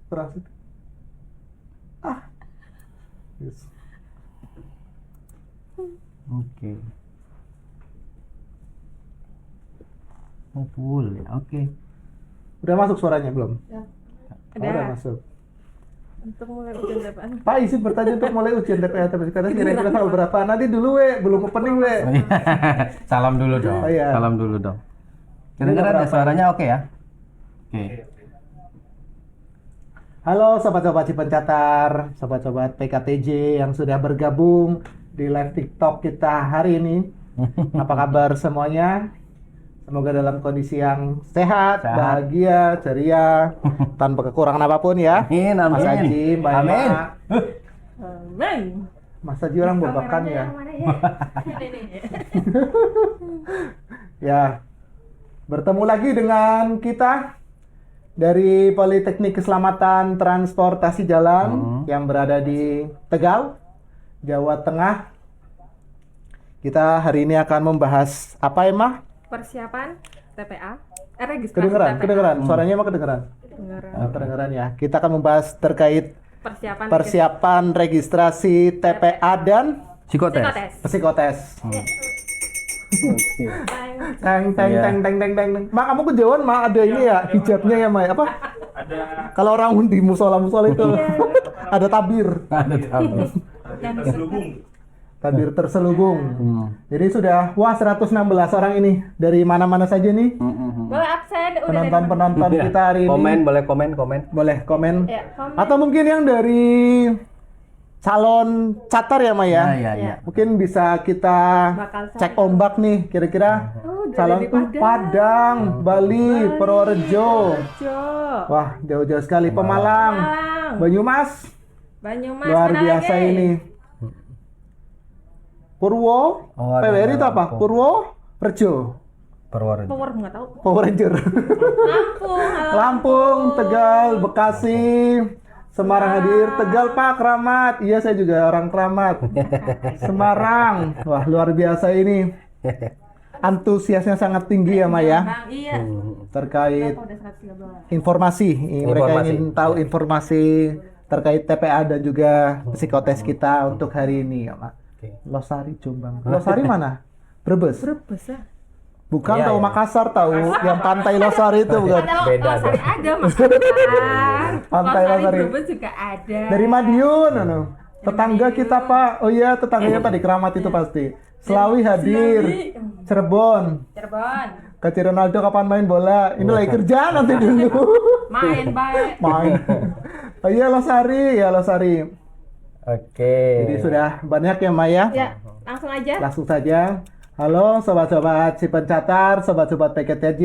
Berhasil. Yes. Oke. Oh, full ya. Oke. Udah masuk suaranya belum? Ya. Oh, udah masuk. Untuk mulai ujian TPA. Pak izin bertanya untuk mulai ujian TPA TPA kira-kira tanggal berapa? Nanti dulu belum opening Salam dulu dong. Oh, iya. Salam dulu dong. Kedengeran ada suaranya oke ya? Oke. Halo sobat-sobat Cipencatar, sobat-sobat PKTJ yang sudah bergabung di live TikTok kita hari ini. Apa kabar semuanya? Semoga dalam kondisi yang sehat, bahagia, ceria, tanpa kekurangan apapun ya. Amin, amin. Mas Haji, Mbak Amin. Emma. Amin. Mas Haji orang bobakan ya. Yang mana ya? Ini. Ya, bertemu lagi dengan kita dari Politeknik Keselamatan Transportasi Jalan yang berada di Tegal, Jawa Tengah. Kita hari ini akan membahas apa, Emma? Persiapan TPA. Registrasi Kedengeran, TPA. kedengeran. Suaranya emang kedengeran. Kedengeran. Kedengeran ya. Kita akan membahas terkait Persiapan registrasi TPA dan Psikotes. psikotes. Oke. Teng teng Iya. teng teng teng teng. Mak, kamu kejauhan, Mak, ada ini ya hijabnya ya, Mak. Apa? Ada Kalau orang di musola-musola itu ada tabir. Ada tamu. terselubung. Tabir terselubung. Jadi sudah 116 orang ini dari mana-mana saja nih Boleh absen. Udah penonton-penonton kita hari ini. Komen, boleh komen. Boleh komen. Ya, komen. Atau mungkin yang dari calon catar ya, Maya. Iya. Mungkin bisa kita Bakal cek ombak nih kira-kira calon dari Padang, Bali, Purworejo. Jo. Wah, jauh-jauh sekali. Pemalang, Banyumas. Banyumas. Luar mana biasa lagi? ini. Purwo, Oh, ada PWRI itu apa? Lampung. Purwo, Rejo, Purworejo. Power nggak tahu. Power Ranger. Lampung. halo. Lampung, Tegal, Bekasi, Semarang hadir, Tegal Pak, Keramat. Iya, saya juga orang Keramat. Semarang, wah luar biasa ini. Antusiasnya sangat tinggi ya, Maya. Bang, iya. Terkait Berapa udah 113? informasi. Mereka Informasi. ingin tahu informasi terkait TPA dan juga psikotes kita untuk hari ini ya, Mak. Oke. Losari, Jombang. Losari mana? Brebes. Brebes ya. Bukan, Iya, tahu iya. Makassar, tahu yang pantai Losari itu bukan. Ada Beda, Losari beda. ada Mas Anwar. Pantai Losari. Brebes juga ada. Dari Madiun, anu. Tetangga kita, Pak. Oh iya, tetangganya tadi Keramat itu pasti. Selawi hadir. Cirebon. Cirebon. Kak Ronaldo kapan main bola? Ini lagi kerja nanti dulu. Main baik. Main. Oh iya, Losari, ya Losari. Oke. Jadi sudah banyak ya, Maya. Ya, langsung aja. Langsung saja. Halo sobat-sobat Cipencatar, sobat-sobat PKTJ.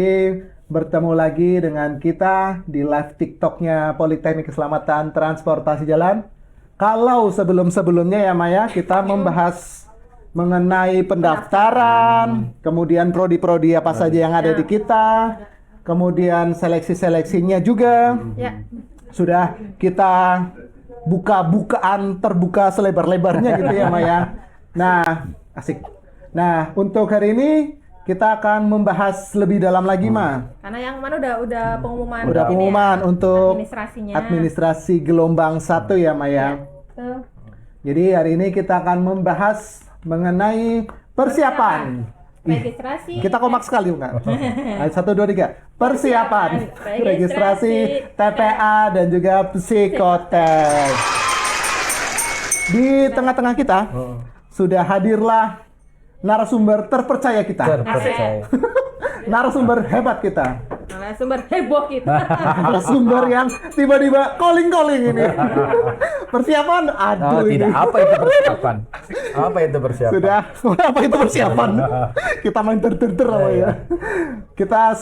Bertemu lagi dengan kita di live TikToknya Politeknik Keselamatan Transportasi Jalan. Kalau sebelum-sebelumnya ya, Maya, kita membahas mengenai pendaftaran, kemudian prodi-prodi apa saja yang ada di kita, kemudian seleksi-seleksinya juga. Ya. Sudah kita buka-bukaan terbuka selebar-lebarnya gitu ya, Maya. Nah, asik. Nah, untuk hari ini kita akan membahas lebih dalam lagi, Ma. Karena yang mana udah pengumuman. Udah ini pengumuman ya, untuk administrasinya. administrasi gelombang 1 ya, Maya. Tuh. Jadi hari ini kita akan membahas mengenai persiapan. Registrasi. Kita kompak sekali, enggak? 1, 2, 3. Persiapan. Registrasi TPA dan juga psikotes. Di tengah-tengah kita sudah hadirlah narasumber terpercaya kita. Terpercaya. Narasumber hebat kita. Sumber heboh kita. Narasumber yang tiba-tiba calling ini. Persiapan? Aduh Oh, ini. tidak. Apa itu persiapan? Apa itu persiapan? Sudah, apa itu persiapan? Kita main ter-ter apa ya? Kita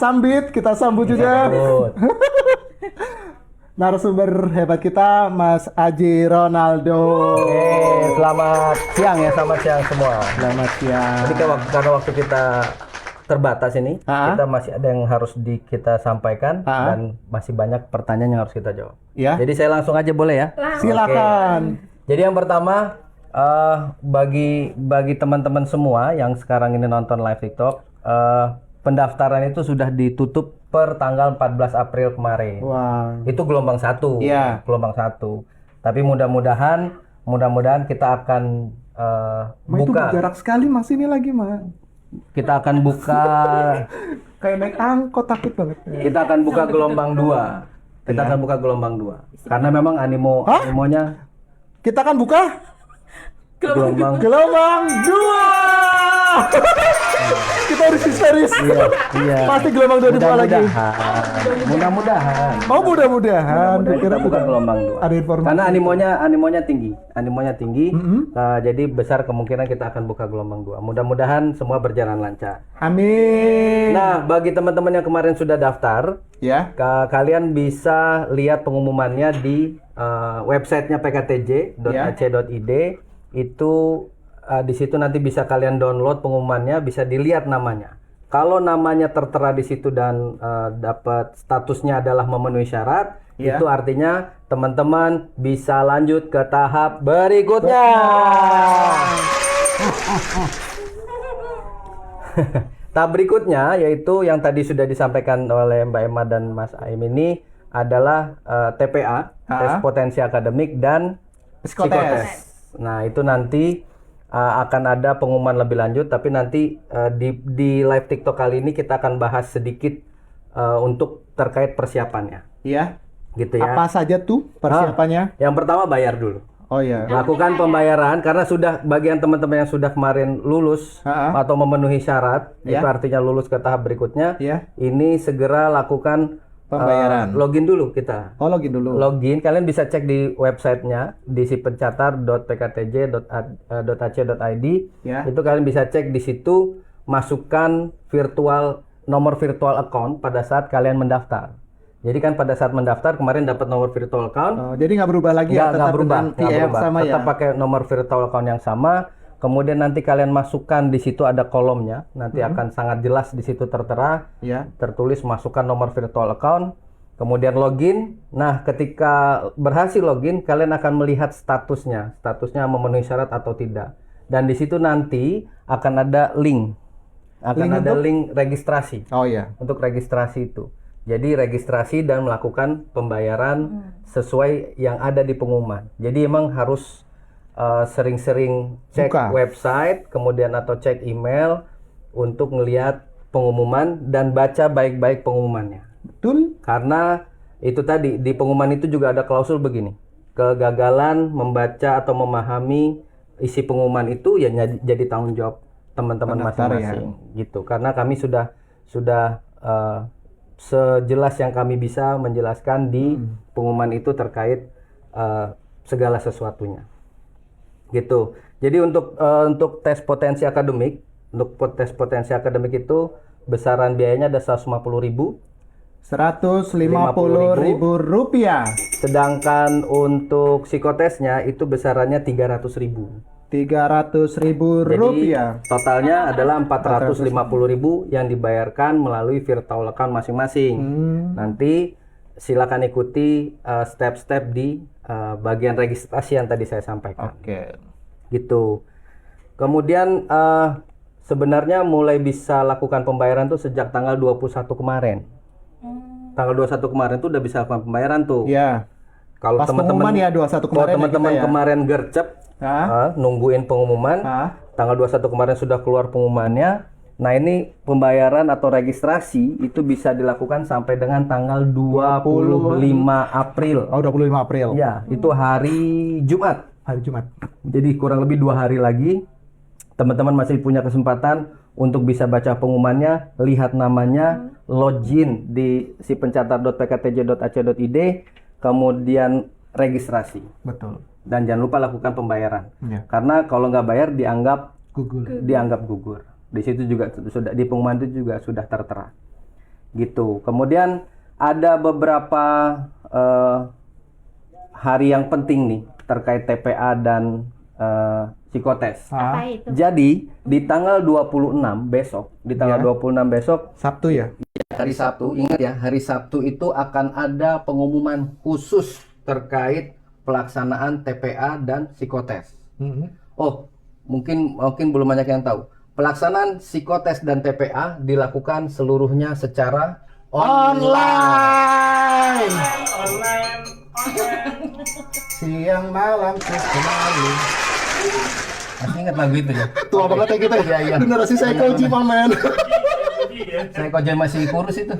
sambut juga Good. narasumber hebat kita, Mas Aji Ronaldo. Selamat siang ya, selamat siang semua. Selamat siang. Jadi karena waktu kita terbatas ini, kita masih ada yang harus kita sampaikan dan masih banyak pertanyaan yang harus kita jawab. Ya, Jadi saya langsung aja boleh ya? silakan. Jadi yang pertama, bagi teman-teman semua yang sekarang ini nonton live TikTok, pendaftaran itu sudah ditutup per tanggal 14 April kemarin. Wah. Itu gelombang 1. Iya. Gelombang 1. Tapi mudah-mudahan kita akan Itu buka. jarak sekali Mas ini lagi, Mas. Kita akan buka Kayak naik angkot, takut banget. kita akan buka gelombang 2. Kita akan buka gelombang 2. Karena memang animonya Kita akan buka gelombang gelombang 2. Kita harus histeris. iya. Pasti gelombang 2 dibuka lagi. Mudah-mudahan. Oh, mudah-mudahan. Kita buka gelombang 2. Ada informasi. Karena animonya tinggi. Jadi besar kemungkinan kita akan buka gelombang 2. Mudah-mudahan semua berjalan lancar. Amin. Nah, bagi teman-teman yang kemarin sudah daftar, Ya. kalian bisa lihat pengumumannya di websitenya pktj.ac.id. Itu di situ nanti bisa kalian download pengumumannya, bisa dilihat namanya. Kalau namanya tertera di situ dan dapat statusnya adalah memenuhi syarat, Ya. itu artinya teman-teman bisa lanjut ke tahap berikutnya. Tahap berikutnya yaitu yang tadi sudah disampaikan oleh Mbak Emma dan Mas Aim ini adalah TPA, tes potensi akademik dan Psikotes. Nah, itu nanti akan ada pengumuman lebih lanjut, tapi nanti di live TikTok kali ini kita akan bahas sedikit untuk terkait persiapannya. Iya. Gitu ya. Apa saja tuh persiapannya? Yang pertama bayar dulu. Oh iya. Lakukan pembayaran karena sudah bagian teman-teman yang sudah kemarin lulus atau memenuhi syarat, itu artinya lulus ke tahap berikutnya. Iya. Ini segera lakukan Pembayaran. login dulu kita. Oh, login dulu. Login, kalian bisa cek di websitenya di sipencatar.pktj.ac.id. Ya. Itu kalian bisa cek di situ, masukkan nomor virtual account pada saat kalian mendaftar. Jadi kan pada saat mendaftar kemarin dapat nomor virtual account. Oh, jadi nggak berubah lagi ya? Nggak berubah, dengan TF sama ya? tetap pakai nomor virtual account yang sama. Kemudian nanti kalian masukkan di situ ada kolomnya, nanti akan sangat jelas di situ tertera, Ya. tertulis masukkan nomor virtual account, kemudian login. Nah, ketika berhasil login, kalian akan melihat statusnya memenuhi syarat atau tidak. Dan di situ nanti akan ada link registrasi. Oh iya. Untuk registrasi itu. Jadi registrasi dan melakukan pembayaran sesuai yang ada di pengumuman. Jadi emang harus sering-sering cek website, kemudian atau cek email untuk melihat pengumuman dan baca baik-baik pengumumannya. Betul. Karena itu tadi di pengumuman itu juga ada klausul begini. Kegagalan membaca atau memahami isi pengumuman itu ya jadi tanggung jawab teman-teman masing-masing gitu. Karena kami sudah sejelas yang kami bisa menjelaskan di pengumuman itu terkait segala sesuatunya. Gitu. Jadi untuk tes potensi akademik, itu besaran biayanya ada 150.000. 150.000 rupiah. Sedangkan untuk psikotesnya itu besarannya 300.000. 300.000 rupiah. Jadi totalnya adalah 450.000 yang dibayarkan melalui virtual account masing-masing. Nanti silakan ikuti step-step di bagian registrasi yang tadi saya sampaikan. Oke. Gitu. Kemudian sebenarnya mulai bisa lakukan pembayaran tuh sejak tanggal 21 kemarin. Tanggal 21 kemarin tuh udah bisa lakukan pembayaran tuh. Ya. Kalau teman-teman ya 21 kemarin. Kalau teman-teman kemarin gercep nungguin pengumuman, tanggal 21 kemarin sudah keluar pengumumannya. Nah, ini pembayaran atau registrasi itu bisa dilakukan sampai dengan tanggal 25 April. Oh, 25 April. Ya, itu hari Jumat. Hari Jumat. Jadi kurang lebih 2 hari lagi teman-teman masih punya kesempatan untuk bisa baca pengumumannya, lihat namanya, login di sipencatar.pktj.ac.id, kemudian registrasi. Betul. Dan jangan lupa lakukan pembayaran. Ya. Karena kalau nggak bayar dianggap gugur. Di situ juga sudah di pengumuman itu juga sudah tertera. Gitu. Kemudian ada beberapa hari yang penting nih terkait TPA dan psikotes. Apa itu? Jadi di tanggal 26 besok, Sabtu ya? hari Sabtu, ingat ya, hari Sabtu itu akan ada pengumuman khusus terkait pelaksanaan TPA dan psikotes. Oh, mungkin belum banyak yang tahu. Pelaksanaan psikotes dan TPA dilakukan seluruhnya secara Online. Siang malam terus kembali. Masih ingat lagu itu ya? Tua banget ya kita. Iya. Generasi saya Koji, men. Saya kok masih kurus itu.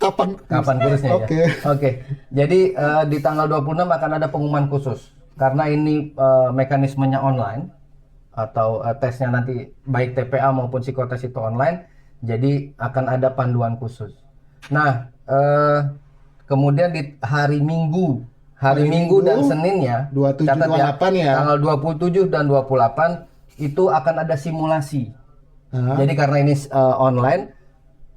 Kapan Kurusnya Oke. ya? Oke. Jadi di tanggal 26 akan ada pengumuman khusus. Karena ini mekanismenya online atau tesnya nanti baik TPA maupun psikotes itu online, jadi akan ada panduan khusus. Nah, kemudian di hari Minggu dan Seninnya 27, catat 28 ya. Tanggal 27 dan 28 itu akan ada simulasi. Jadi karena ini online,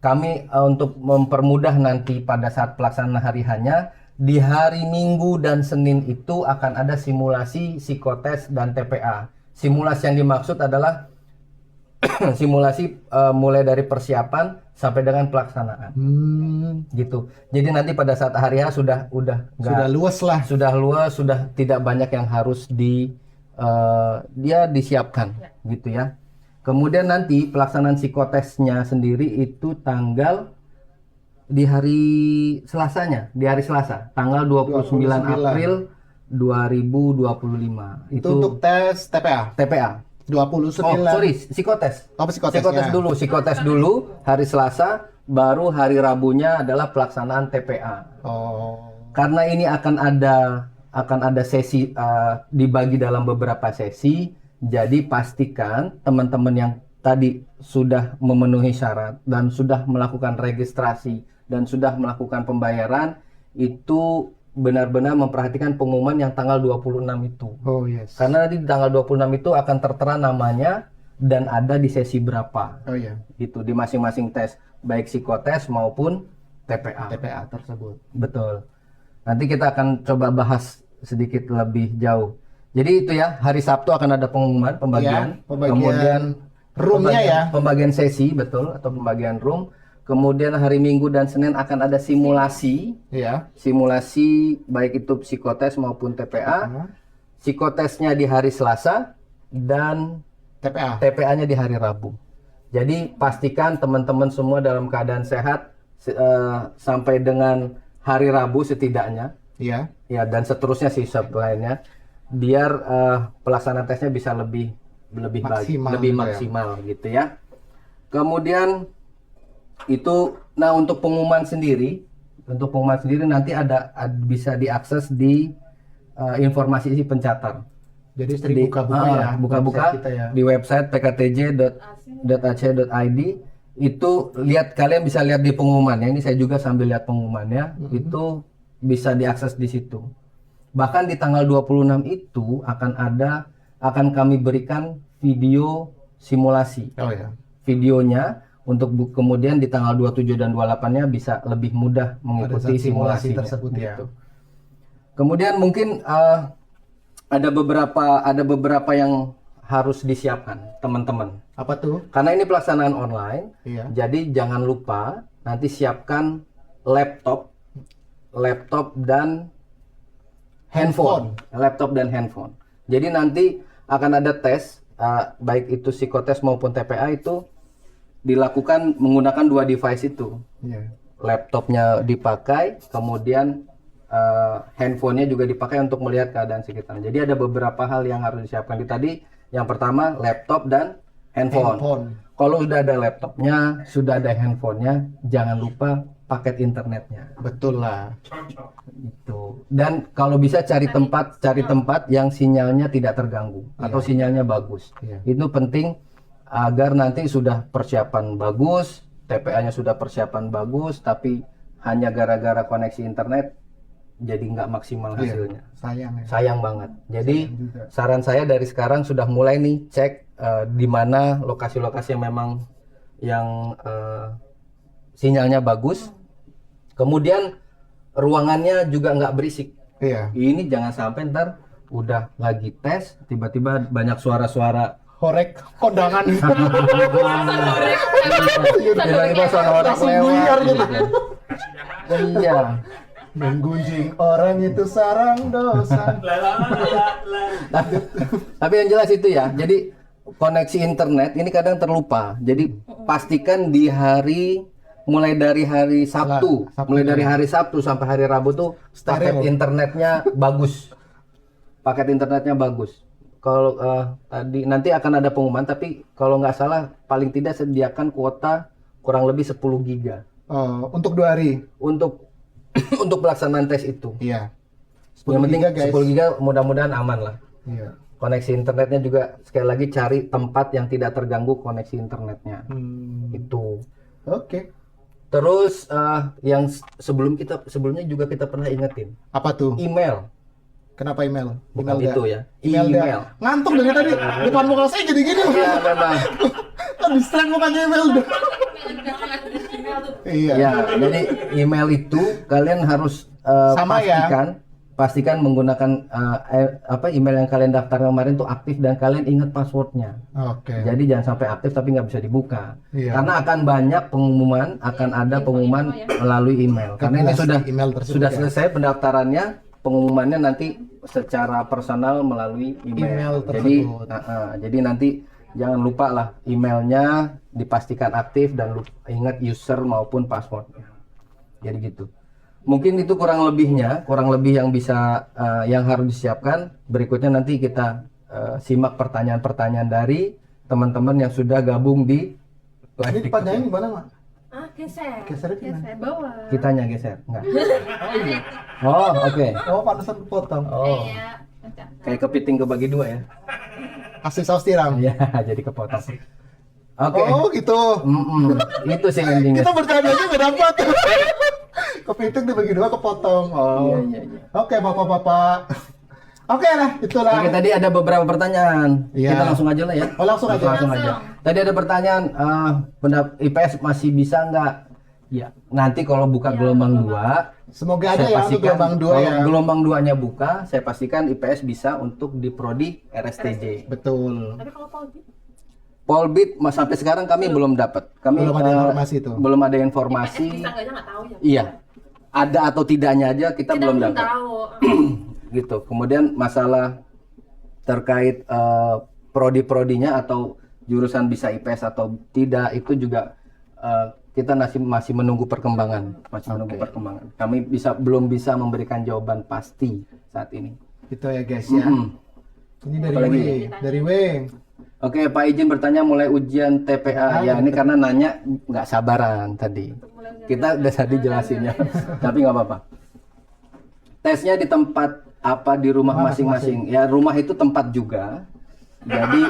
kami untuk mempermudah nanti pada saat pelaksanaan hari hanya di hari Minggu dan Senin itu akan ada simulasi psikotes dan TPA. Simulasi yang dimaksud adalah simulasi mulai dari persiapan sampai dengan pelaksanaan. Gitu. Jadi nanti pada saat hari H sudah luas lah. Sudah luas, sudah tidak banyak yang harus dia disiapkan gitu ya. Kemudian nanti pelaksanaan psikotesnya sendiri itu di hari Selasa, tanggal 29 April 2025. Itu untuk tes TPA. 29. Psikotes. Psikotes dulu hari Selasa, baru hari Rabunya adalah pelaksanaan TPA. Karena ini akan ada sesi dibagi dalam beberapa sesi. Jadi pastikan teman-teman yang tadi sudah memenuhi syarat dan sudah melakukan registrasi dan sudah melakukan pembayaran itu benar-benar memperhatikan pengumuman yang tanggal 26 itu. Karena nanti di tanggal 26 itu akan tertera namanya dan ada di sesi berapa. Gitu di masing-masing tes, baik psikotes maupun TPA tersebut. Betul. Nanti kita akan coba bahas sedikit lebih jauh. Jadi itu ya, hari Sabtu akan ada pengumuman pembagian kemudian roomnya pembagian sesi, betul, atau pembagian room. Kemudian hari Minggu dan Senin akan ada simulasi. Simulasi baik itu psikotes maupun TPA. Psikotesnya di hari Selasa dan TPA-nya di hari Rabu. Jadi pastikan teman-teman semua dalam keadaan sehat sampai dengan hari Rabu setidaknya. Ya, dan seterusnya sih lainnya. Biar pelaksanaan tesnya bisa lebih maksimal gitu ya. Kemudian itu, nah untuk pengumuman sendiri nanti bisa diakses di informasi isi pencatat. Jadi sering buka-buka di website pktj.ac.id. Itu kalian bisa lihat di pengumumannya. Ini saya juga sambil lihat pengumumannya. Itu bisa diakses di situ. Bahkan di tanggal 26 itu akan kami berikan video simulasi. Videonya untuk kemudian di tanggal 27 dan 28-nya bisa lebih mudah mengikuti simulasi tersebut gitu. Kemudian mungkin ada beberapa yang harus disiapkan teman-teman. Apa tuh? Karena ini pelaksanaan online. Jadi jangan lupa nanti siapkan laptop dan handphone. Jadi nanti akan ada tes baik itu psikotes maupun TPA itu dilakukan menggunakan dua device itu. Laptopnya dipakai, kemudian handphonenya juga dipakai untuk melihat keadaan sekitar. Jadi ada beberapa hal yang harus disiapkan. Tadi yang pertama laptop dan handphone. Kalau sudah ada laptopnya, sudah ada handphonenya, jangan lupa paket internetnya. Betul lah. Itu. Dan kalau bisa cari tempat yang sinyalnya tidak terganggu atau sinyalnya bagus. Itu penting agar nanti sudah persiapan bagus, TPA-nya sudah persiapan bagus, tapi hanya gara-gara koneksi internet jadi nggak maksimal hasilnya. Sayang banget. Jadi saran saya dari sekarang sudah mulai nih cek di mana lokasi-lokasi yang memang sinyalnya bagus. Kemudian ruangannya juga nggak berisik. Ini jangan sampai ntar udah lagi tes tiba-tiba banyak suara-suara horek kondangan. Tiba-tiba suara orang lewat gitu. Iya. Menggunjing orang itu sarang dosa. Tapi yang jelas itu ya. Jadi koneksi internet ini kadang terlupa. Jadi pastikan di hari mulai dari hari Sabtu, mulai dari hari Sabtu sampai hari Rabu tuh paket internetnya bagus. Paket internetnya bagus. Kalau tadi nanti akan ada pengumuman, tapi kalau nggak salah paling tidak sediakan kuota kurang lebih 10 giga. Oh, untuk 2 hari. Untuk untuk pelaksanaan tes itu. Iya. Yang penting giga, guys. 10 giga mudah-mudahan aman lah. Iya. Koneksi internetnya juga sekali lagi cari tempat yang tidak terganggu koneksi internetnya. Itu. Oke. Terus yang sebelumnya juga kita pernah ingetin. Apa tuh? Email. Kenapa email? Bukan email itu dah. ya. Email. Dah. Ngantuk dari tadi. Depan muka saya jadi gini. Iya memang. Distract mukanya email dah. Iya. Ya, jadi email itu kalian harus Sama ya. pastikan menggunakan email yang kalian daftar kemarin tuh aktif dan kalian ingat passwordnya. Oke. Jadi jangan sampai aktif tapi nggak bisa dibuka. Iya. Karena akan banyak pengumuman, akan ada pengumuman melalui email. Karena ini sudah email tersebut sudah ya. selesai pendaftarannya, pengumumannya nanti secara personal melalui email. Jadi jadi nanti jangan lupa lah emailnya dipastikan aktif dan ingat user maupun passwordnya. Jadi gitu. Mungkin itu kurang lebih yang bisa yang harus disiapkan. Berikutnya nanti kita simak pertanyaan-pertanyaan dari teman-teman yang sudah gabung di live Ini TikTok. panjangnya gimana, Mak? Geser. Geser gimana? Geser bawah. Kitanya geser, enggak? Oh, oke. Oh, pantesan potong. Oh, Iya. kayak kepiting kebagi dua ya? Kasih saus tiram. Iya, jadi kepotong. Oke. Oh, gitu. Itu sih endingnya. Kita bercanda aja nggak dapat. Kepiting dibagi 2 kepotong. Oh. Iya. Oke, Bapak-bapak. Oke lah, itulah. Oke, tadi ada beberapa pertanyaan. Iya. Kita langsung aja lah ya. Oh, langsung aja. Langsung aja. Tadi ada pertanyaan, IPS masih bisa nggak? Ya, nanti kalau buka gelombang 2, Semoga ada saya ya untuk pastikan gelombang 2 kalau ya. gelombang 2-nya buka, saya pastikan IPS bisa untuk di prodi RSTJ. Betul. Tapi kalau Polbit? Polbit sampai sekarang kami belum dapat. Kami Belum ada informasi itu. Belum ada informasi. Bisa nggak aja nggak tahu ya. Iya. Ada atau tidaknya aja kita belum dapat. tahu. Gitu. Kemudian masalah terkait prodi-prodinya atau jurusan bisa IPS atau tidak itu juga kita masih menunggu perkembangan, Kami belum bisa memberikan jawaban pasti saat ini. Itu ya guys ya. Ini dari Apalagi? Dari W. Oke, Pak izin bertanya mulai ujian TPA. Ya, ini karena nanya nggak sabaran tadi. Kita udah tadi jelasinnya, tapi nggak apa-apa. Tesnya di tempat apa di rumah masing-masing? Ya, rumah itu tempat juga. Jadi,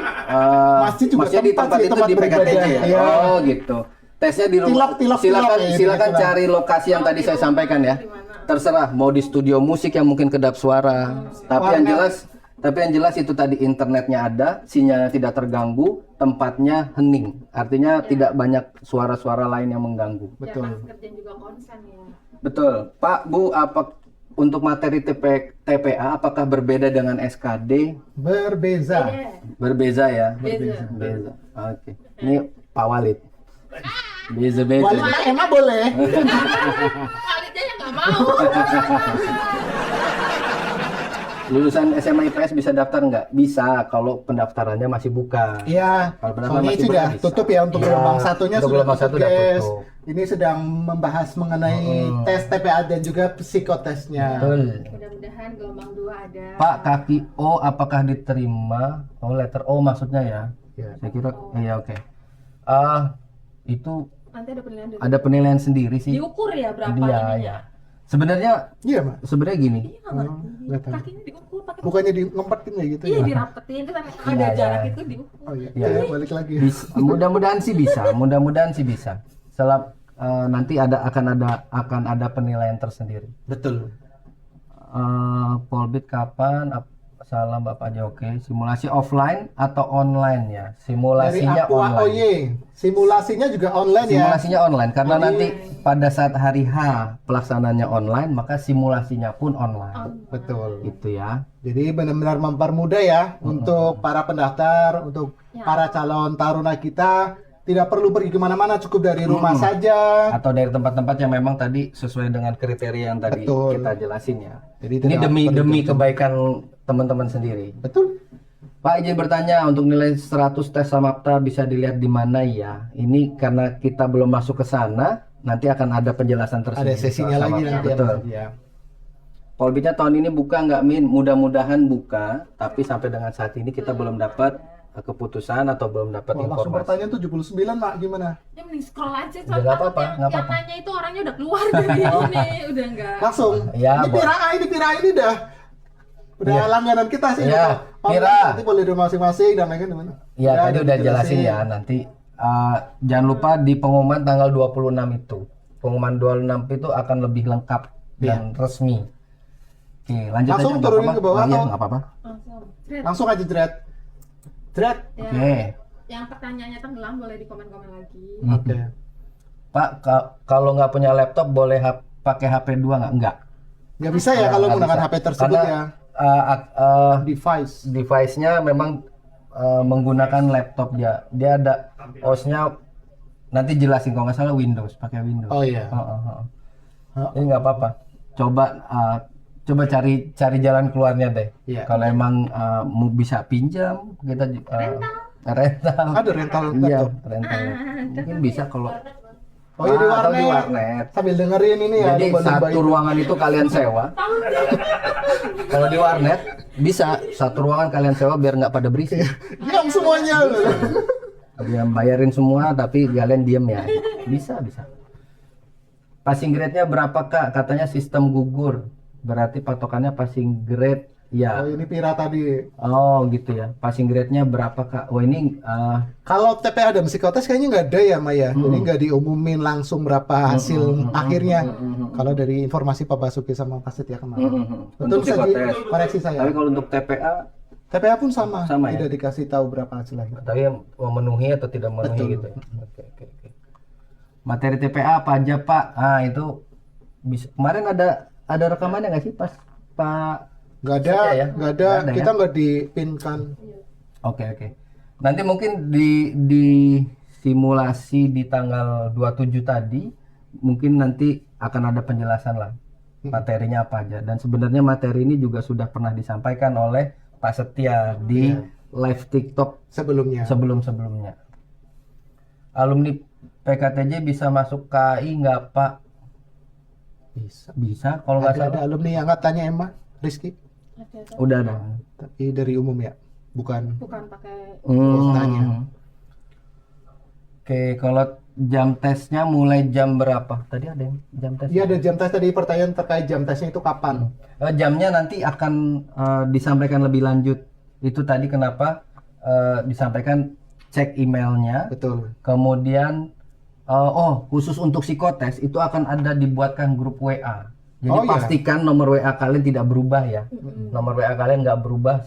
Masjid juga maksudnya di tempat tempat sih, itu tempat di PKTJ ya? beribadah. Iya. Oh, gitu. Tesnya di rumah. Silakan cari lokasi yang tadi saya sampaikan ya. Terserah mau di studio musik yang mungkin kedap suara. Tapi yang jelas itu tadi internetnya ada, sinyalnya tidak terganggu, tempatnya hening. Artinya tidak banyak suara-suara lain yang mengganggu. Betul. Kerjaan juga konsen ya. Betul. Pak, Bu, untuk materi TPA apakah berbeda dengan SKD? Berbeza. Berbeza ya? Beza. Beza. Oke. Ini Pak Walid. Beza-beza. Walid emang boleh. Kalinya yang nggak mau. Lulusan SMA IPS bisa daftar nggak? Bisa, kalau pendaftarannya masih buka. Iya. Kalau pendaftaran Soalnya masih sudah buka, bisa. tutup ya untuk Iya, gelombang satunya untuk sudah gelombang tutup satu udah guys. tutup. Ini sedang membahas mengenai tes TPA dan juga psikotesnya. Betul. Mudah-mudahan gelombang 2 ada. Pak, kaki O apakah diterima? Oh, letter O maksudnya ya? Iya. Saya kira, iya oke. Itu Nanti ada penilaian dulu. ada penilaian sendiri sih. Diukur ya berapa Iya, ininya? ya. Sebenarnya Iya, gini. Iya nggak ngerti. nggak tahu. Kakinya diukur pakai. Bukannya di ngempetin kayak gitu Iya ya? dirapetin kan ada Iya, jarak iya. itu diukur. Oh iya. Iya. Iya, balik lagi. Mudah-mudahan sih bisa. Nanti akan ada penilaian tersendiri. Betul. Polbit kapan? Salam Bapak aja oke. Simulasi offline atau online ya? Dari Simulasinya Aqua online. OY. Simulasinya juga online ya. Simulasinya online karena nanti pada saat hari H pelaksananya online, maka simulasinya pun online. Betul. Gitu ya. Jadi benar-benar mempermudah ya untuk para pendaftar, untuk Ya. para calon taruna kita. Tidak perlu pergi kemana-mana, cukup dari rumah saja. Atau dari tempat-tempat yang memang tadi sesuai dengan kriteria yang tadi Betul. kita jelasin ya. Jadi Ini tidak demi perlu jauh-jauh. kebaikan teman-teman sendiri. Betul. Pak izin bertanya, untuk nilai 100 tes Samapta bisa dilihat di mana ya? Ini karena kita belum masuk ke sana, nanti akan ada penjelasan tersendiri. Ada sesinya sama- lagi nanti Betul. ya. Polbitnya tahun ini buka nggak Min? Mudah-mudahan buka, tapi sampai dengan saat ini kita belum dapat keputusan atau belum dapat Wah, langsung informasi. pertanyaan 79 Mak, gimana? Ya mending scroll aja Udah soalnya nggak takut apa-apa, yang, nggak yang apa-apa. nanya itu orangnya udah keluar dari ini, udah enggak. Langsung. Ya, ini Pira ini dah. Udah Iya. langganan kita sih. Iya, Kalau Pira. Nanti boleh di masing-masing dan lain-lain gimana? Ya, tadi udah jelasin ya. Nanti jangan lupa di pengumuman tanggal 26 itu. Pengumuman 26 itu akan lebih lengkap dan resmi. Oke, lanjut Langsung aja. nggak turunin apa-apa. ke bawah Iya, atau? nggak apa-apa. Langsung. Thread. Langsung aja Dred. Dred. Ya. Oke. Yang pertanyaannya tenggelam boleh di komen-komen lagi. Oke. Pak, kalau nggak punya laptop boleh pakai HP 2 nggak? Enggak. Nggak bisa ya kalau Nggak menggunakan bisa. HP tersebut Karena, ya. Device. Device-nya memang menggunakan laptop dia. Dia ada OS-nya, nanti jelasin kalau nggak salah Windows, pakai Windows. Oh iya. Ini nggak apa-apa. Coba cari jalan keluarnya deh. Iya. Kalau emang mau bisa pinjam, kita rental. Ada rental Iya, laptop. rental. Mungkin bisa kalau Oh iya di atau warnet. di warnet. Sambil dengerin ini ya. Jadi lumba-lumba satu itu. ruangan itu kalian sewa. Kalau di warnet bisa satu ruangan kalian sewa biar nggak pada berisik. Diam semuanya. Dia bayarin semua tapi kalian diem ya. Bisa. Passing grade-nya berapa Kak? Katanya sistem gugur. Berarti patokannya passing grade Oh ya. ini Pira tadi. Oh gitu ya. Passing grade-nya berapa Kak? Wah ini Kalau TPA dan psikotes kayaknya nggak ada ya Maya. Jadi nggak diumumin langsung berapa hasil akhirnya. Kalau dari informasi Pak Basuki sama Pak Setia kemarin. Betul Untuk saja psikotes. koreksi saya. tapi kalau untuk TPA TPA pun sama, Sama ya? tidak dikasih tahu berapa hasil akhir. tapi memenuhi atau tidak memenuhi Betul. gitu ya. Oke. Materi TPA apa aja Pak? itu bisa. Kemarin ada rekamannya nggak sih pas Pak? Nggak ada, Saja ya? nggak ada. Nggak ada ya? Kita nggak dipinkan. Oke. Nanti mungkin di simulasi di tanggal 27 tadi mungkin nanti akan ada penjelasan lah materinya apa aja. Dan sebenarnya materi ini juga sudah pernah disampaikan oleh Pak Setia di live TikTok Sebelumnya. sebelumnya. Alumni PKTJ bisa masuk KI nggak Pak? Bisa. Kalau nggak Ada salah alumni yang tanya Emma, Rizky, Ada. udah ada. tapi dari umum ya, bukan. Bukan pakai Hmm. Oke, kalau jam tesnya mulai jam berapa? Tadi ada yang jam tes. Iya ada jam tes tadi, pertanyaan terkait jam tesnya itu kapan? Jamnya nanti akan disampaikan lebih lanjut. Itu tadi kenapa disampaikan cek emailnya. Betul. Kemudian khusus untuk psikotes itu akan ada dibuatkan grup WA. Jadi Oh, iya. pastikan nomor WA kalian tidak berubah ya. Nomor WA kalian nggak berubah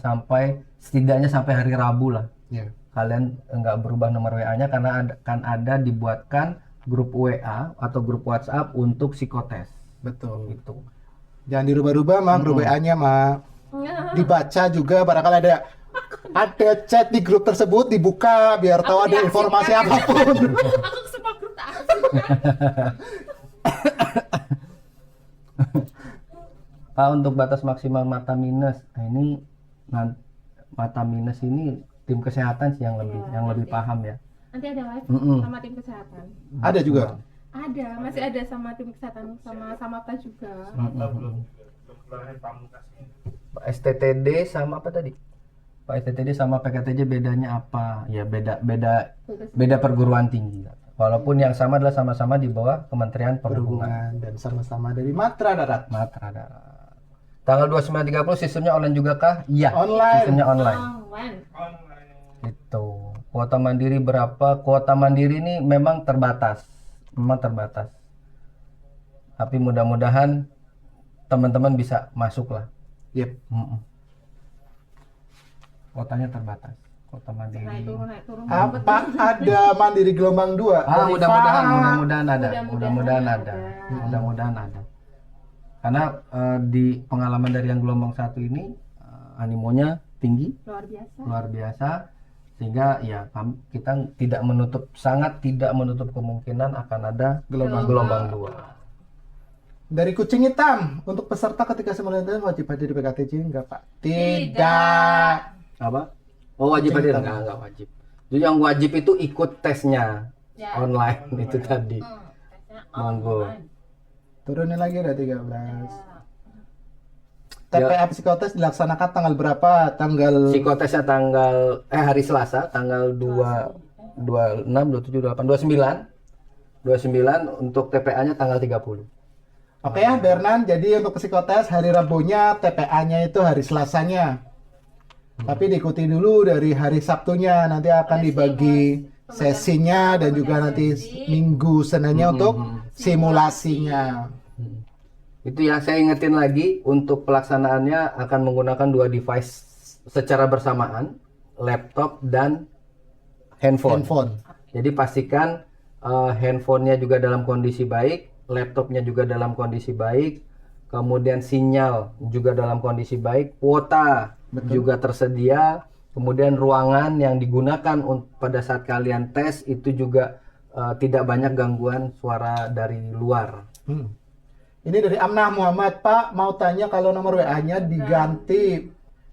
setidaknya sampai hari Rabu lah. Ya. Kalian nggak berubah nomor WA-nya karena akan ada dibuatkan grup WA atau grup WhatsApp untuk psikotes. Betul. Itu. Jangan dirubah-rubah mah grup WA-nya mah. Dibaca juga barangkali ada chat di grup tersebut dibuka biar tahu ada informasi apapun. Aku semua grup tak asik. Pak, untuk batas maksimal mata minus, ini mata minus ini tim kesehatan sih yang lebih paham ya. Nanti ada live Mm-mm. sama tim kesehatan. Ada juga. Ada, masih ada sama tim kesehatan sama Samapta juga. Pak STTD sama apa tadi? Pak STTD sama PKTJ bedanya apa? Ya beda perguruan tinggi. Walaupun yang sama adalah sama-sama di bawah Kementerian Perhubungan. Perhubungan dan sama-sama dari Matra Darat. Matra Darat. Tanggal 29.30 sistemnya online juga kah? Iya. Online. Sistemnya online. Online. Itu. Kuota mandiri berapa? Kuota mandiri ini memang terbatas. Tapi mudah-mudahan teman-teman bisa masuk lah. Yep. Kuotanya terbatas. Kuota mandiri. Naik turun. Apa ada mandiri gelombang 2? Mudah-mudahan ada. Mudah-mudahan ada. Karena di pengalaman dari yang gelombang 1 ini animonya tinggi, luar biasa, sehingga ya kita sangat tidak menutup kemungkinan akan ada gelombang 2. Dari kucing hitam untuk peserta ketika simulasi wajib hadir di PKTJ enggak Pak? Tidak. Apa? Oh, wajib hadir? Enggak wajib. Jadi yang wajib itu ikut tesnya Ya. online itu tadi. Tesnya Monggo. Turunin lagi udah 13. TPA psikotes dilaksanakan tanggal berapa? Tanggal Psikotesnya hari Selasa tanggal 26, 27, 28, 29 untuk TPA-nya tanggal 30. Oke ya, Bernan. Jadi untuk psikotes hari Rabunya, TPA-nya itu hari Selasanya. Tapi diikuti dulu dari hari Sabtunya. Nanti akan dibagi sesinya dan juga nanti Minggu Seninnya untuk simulasinya. Itu ya, saya ingetin lagi untuk pelaksanaannya akan menggunakan 2 device secara bersamaan, laptop dan handphone. Jadi pastikan handphonenya juga dalam kondisi baik, laptopnya juga dalam kondisi baik, kemudian sinyal juga dalam kondisi baik, kuota juga tersedia, kemudian ruangan yang digunakan pada saat kalian tes itu juga tidak banyak gangguan suara dari luar. Ini dari Amnah Muhammad, Pak, mau tanya kalau nomor WA-nya diganti.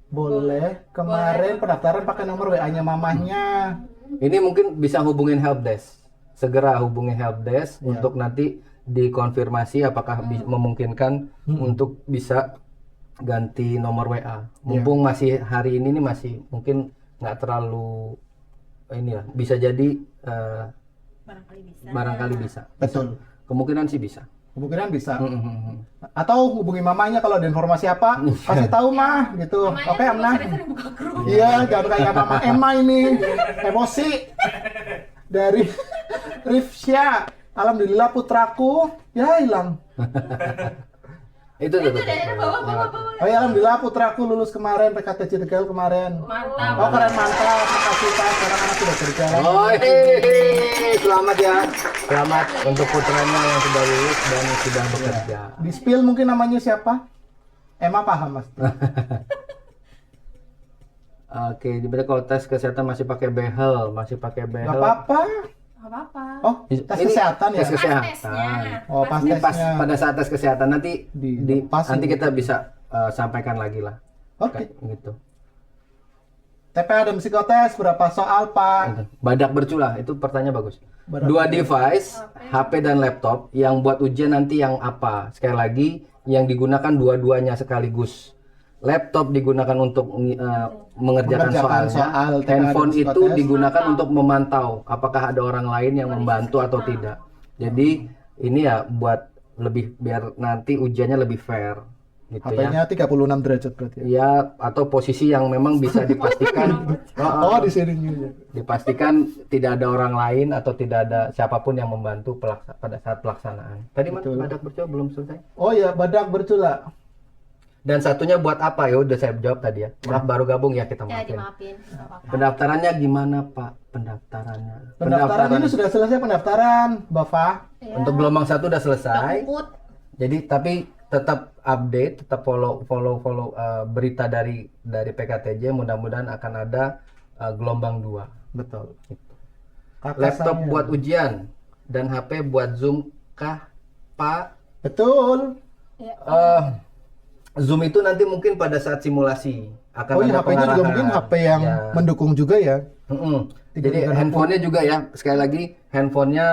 Boleh. Kemarin pendaftaran pakai nomor WA-nya mamahnya. Ini mungkin bisa hubungin helpdesk. Segera hubungi helpdesk untuk nanti dikonfirmasi apakah memungkinkan untuk bisa ganti nomor WA. Mumpung masih hari ini nih masih mungkin nggak terlalu ini ya, bisa jadi barangkali bisa. Betul. Kemungkinan sih bisa. Kemungkinan bisa. Atau hubungi mamanya kalau ada informasi apa, kasih tahu mah gitu. Oke, Amnah. Iya, jangan kayak mama Emma ini. Emosi dari Rifsya. Alhamdulillah putraku ya hilang. Itu tuh. Oh ya, alhamdulillah putraku lulus kemarin PKTJ Tegal kemarin. Mantap. Oh keren, mantap. Makasih Pak. Sekarang anak sudah kerja. Oh, selamat ya. Selamat untuk putranya yang sudah lulus dan sudah bekerja. Di spill mungkin namanya siapa? Emma paham Mas. Oke, jadi kalau tes kesehatan masih pakai behel, Gak apa-apa. Apa-apa. Oh, tes kesehatan ya? Tes kesehatan. tesnya. Oh, pas Ini pas tesnya. pada saat tes kesehatan nanti Pas nanti ini. kita bisa sampaikan lagi lah. Oke. Kayak gitu. TPA dan psikotes berapa soal, Pak? Badak bercula itu pertanyaan bagus. Badak 2 device, HP dan laptop yang buat ujian nanti yang apa? Sekali lagi yang digunakan dua-duanya sekaligus. Laptop digunakan untuk mengerjakan Mengerjakan soalnya. soal, Handphone TPA dan itu psikotes. digunakan untuk memantau apakah ada orang lain yang membantu atau tidak. Jadi ini ya buat lebih biar nanti ujiannya lebih fair gitu ya. HP-nya 36 derajat berarti ya? Ya, atau posisi yang memang bisa dipastikan Oh, di sini juga. dipastikan tidak ada orang lain atau tidak ada siapapun yang membantu pada saat pelaksanaan. Tadi mana Betul. badak bercula belum selesai? Oh ya, badak bercula. Dan satunya buat apa ya? Udah saya jawab tadi ya. Maaf baru gabung ya kita Ya maafin. dimaafin. Nggak apa-apa. Pendaftarannya gimana Pak? Pendaftarannya. Pendaftaran ini sudah selesai pendaftaran, Bapak. Ya. Untuk gelombang 1 udah Udah selesai. ukut. Jadi tapi tetap update, tetap follow berita dari PKTJ. Mudah-mudahan akan ada gelombang 2. Betul. Laptop buat ujian dan HP buat Zoom kah, Pak? Betul. Ya. Zoom itu nanti mungkin pada saat simulasi akan Oh iya, ada HP-nya juga pengarahan. mungkin HP yang Ya. mendukung juga ya. Jadi Tidak handphonenya juga ya, sekali lagi handphonenya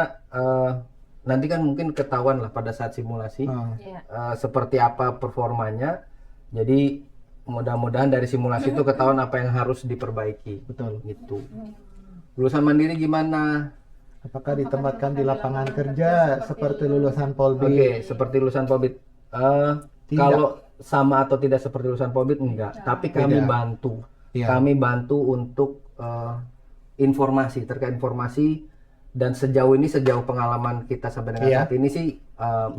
nanti kan mungkin ketahuan lah pada saat simulasi Ah. Ya. seperti apa performanya. Jadi mudah-mudahan dari simulasi itu ketahuan apa yang harus diperbaiki. Betul. Gitu. Lulusan mandiri gimana? Apakah ditempatkan di lapangan kerja seperti lulusan Polbi? Oke, seperti lulusan Polbit. Tidak. Kalau sama atau tidak seperti lulusan Polbit enggak, tapi kami Tidak. bantu. Iya. Kami bantu untuk informasi terkait informasi dan sejauh pengalaman kita sampai dengan Iya. saat ini sih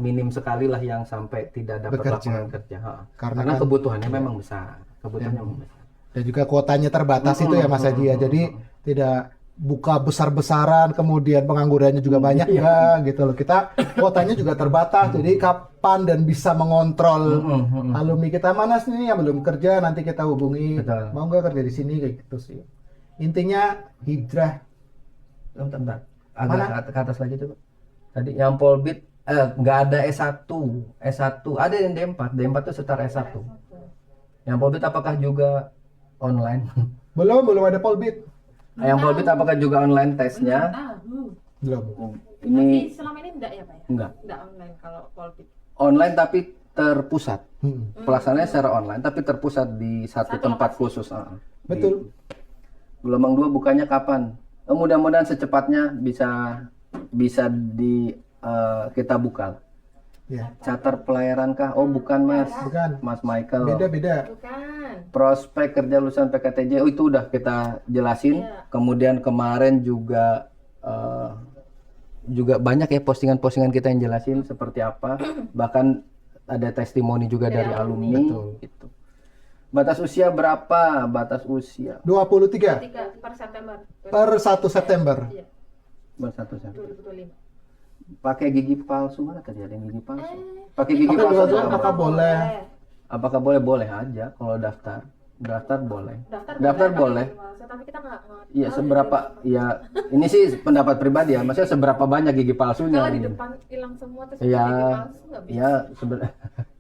minim sekali lah yang sampai tidak dapat Bekerja. lapangan kerja. Ha. Karena Karena kan- kebutuhannya memang besar. Kebutuhannya memang besar. Dan juga kuotanya terbatas itu ya Mas Haji ya. Jadi tidak buka besar-besaran kemudian penganggurannya juga banyak ya gitu loh. Kita kuotanya juga terbatas. Jadi kapan dan bisa mengontrol alumni kita mana sih yang belum kerja nanti kita hubungi. Betul. Mau nggak kerja di sini kayak gitu sih. Intinya hijrah. Bentar. Mana? Agak ke atas lagi coba. Tadi yang Polbit nggak ada S1. Ada yang D4. D4 itu setara S1. Yang Polbit apakah juga online? Belum ada Polbit. Yang Polbit apakah juga online tesnya? Tahu. Belum. Tapi Ini selama ini enggak ya Pak ya? enggak Enggak online kalau Polbit. online tapi terpusat. Hmm. Pelaksanaannya secara online tapi terpusat di satu Satu tempat lokasi. khusus. Betul. Gelombang 2 bukannya kapan? Mudah-mudahan secepatnya bisa kita buka. Ya. Charter pelayaran kah? Oh bukan Mas. Bukan. Mas Michael. Beda-beda. Bukan. Prospek kerja lulusan PKTJ. Oh itu udah kita jelasin. Iya. Kemudian kemarin juga banyak ya postingan-postingan kita yang jelasin seperti apa. Bahkan ada testimoni juga dari alumni. Betul. Gitu. Batas usia berapa? Batas usia 23 3 per September per 1 September. Iya, bersatu saja. 2025. Pakai gigi palsu mana tadi ada yang gigi palsu? Pakai gigi Pakai palsu palsu apa? apakah boleh? Apakah boleh? Boleh aja kalau daftar. Daftar boleh. Daftar boleh. Tapi kita nggak Iya seberapa? Ya ini sih pendapat pribadi ya. Maksudnya seberapa banyak gigi palsunya? kalau di depan hilang semua terus Iya. gigi palsu nggak bisa. Ya sebenarnya.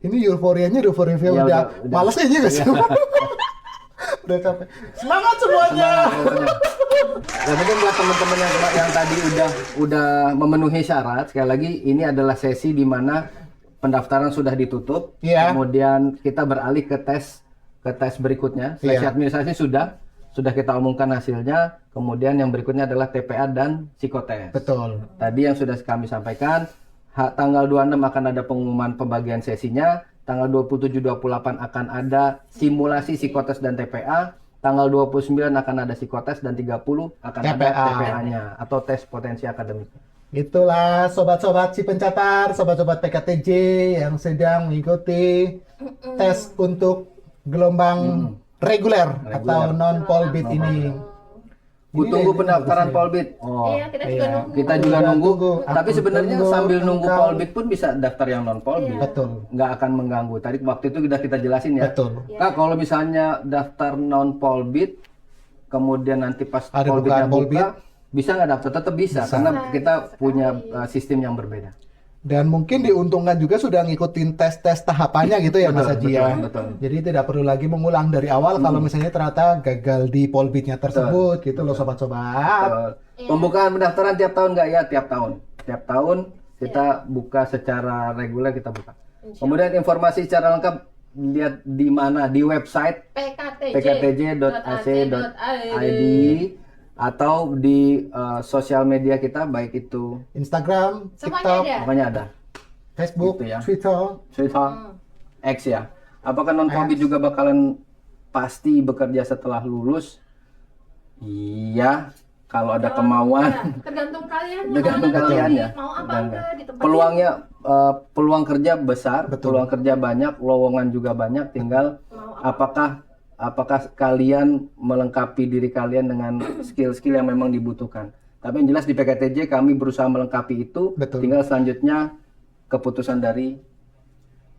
Ini euforianya euforia Iya, udah udah. males aja nggak sih? Udah capek. Semangat semuanya. Ya mungkin buat teman-teman yang tadi udah memenuhi syarat, sekali lagi ini adalah sesi di mana pendaftaran sudah ditutup. Iya. Kemudian kita beralih ke tes berikutnya. Seleksi Iya. administrasi sudah kita umumkan hasilnya. Kemudian yang berikutnya adalah TPA dan psikotes. Betul. Tadi yang sudah kami sampaikan, tanggal 26 akan ada pengumuman pembagian sesinya, tanggal 27-28 akan ada simulasi psikotes dan TPA, tanggal 29 akan ada psikotes dan 30 akan ada TPA. TPA-nya atau tes potensi akademik. Itulah sobat-sobat si pencatar, sobat-sobat PKTJ yang sedang mengikuti tes untuk gelombang reguler atau non polbit ini. Tunggu pendaftaran bagusnya. Polbit. Oh. Iya, kita juga nunggu. Kita juga Udah nunggu, tunggu. tapi Aku sebenarnya tunggu sambil nunggu engkau. Polbit pun bisa daftar yang non Polbit. Betul. Nggak akan mengganggu. Tadi waktu itu sudah kita jelasin ya. Betul. Kak, kalau misalnya daftar non Polbit, kemudian nanti pas Ada Polbitnya bukaan Polbit. buka, bisa nggak daftar? Tetap bisa, karena kita punya sistem yang berbeda. Dan mungkin diuntungkan juga sudah ngikutin tes-tes tahapannya gitu ya Mas Haji ya. betul. Jadi tidak perlu lagi mengulang dari awal kalau misalnya ternyata gagal di polbitnya tersebut gitu loh sobat-sobat. Pembukaan pendaftaran tiap tahun nggak ya? Tiap tahun. Tiap tahun kita buka secara reguler, kita buka. Kemudian informasi secara lengkap lihat di mana? Di website pktj.ac.id atau di sosial media kita, baik itu Instagram, Semuanya TikTok, ada. pokoknya ada. Facebook, Gitu ya. Twitter. Twitter, X ya. Apakah non Polbit juga bakalan pasti bekerja setelah lulus? Iya, kalau ada kemauan. Tergantung kalian. Tergantung kalian ya. Mau apa Dan enggak di tempat peluangnya peluang kerja besar, Betul. peluang kerja banyak, lowongan juga banyak, tinggal mau apakah kalian melengkapi diri kalian dengan skill-skill yang memang dibutuhkan. Tapi yang jelas di PKTJ kami berusaha melengkapi itu. Betul. Tinggal selanjutnya keputusan dari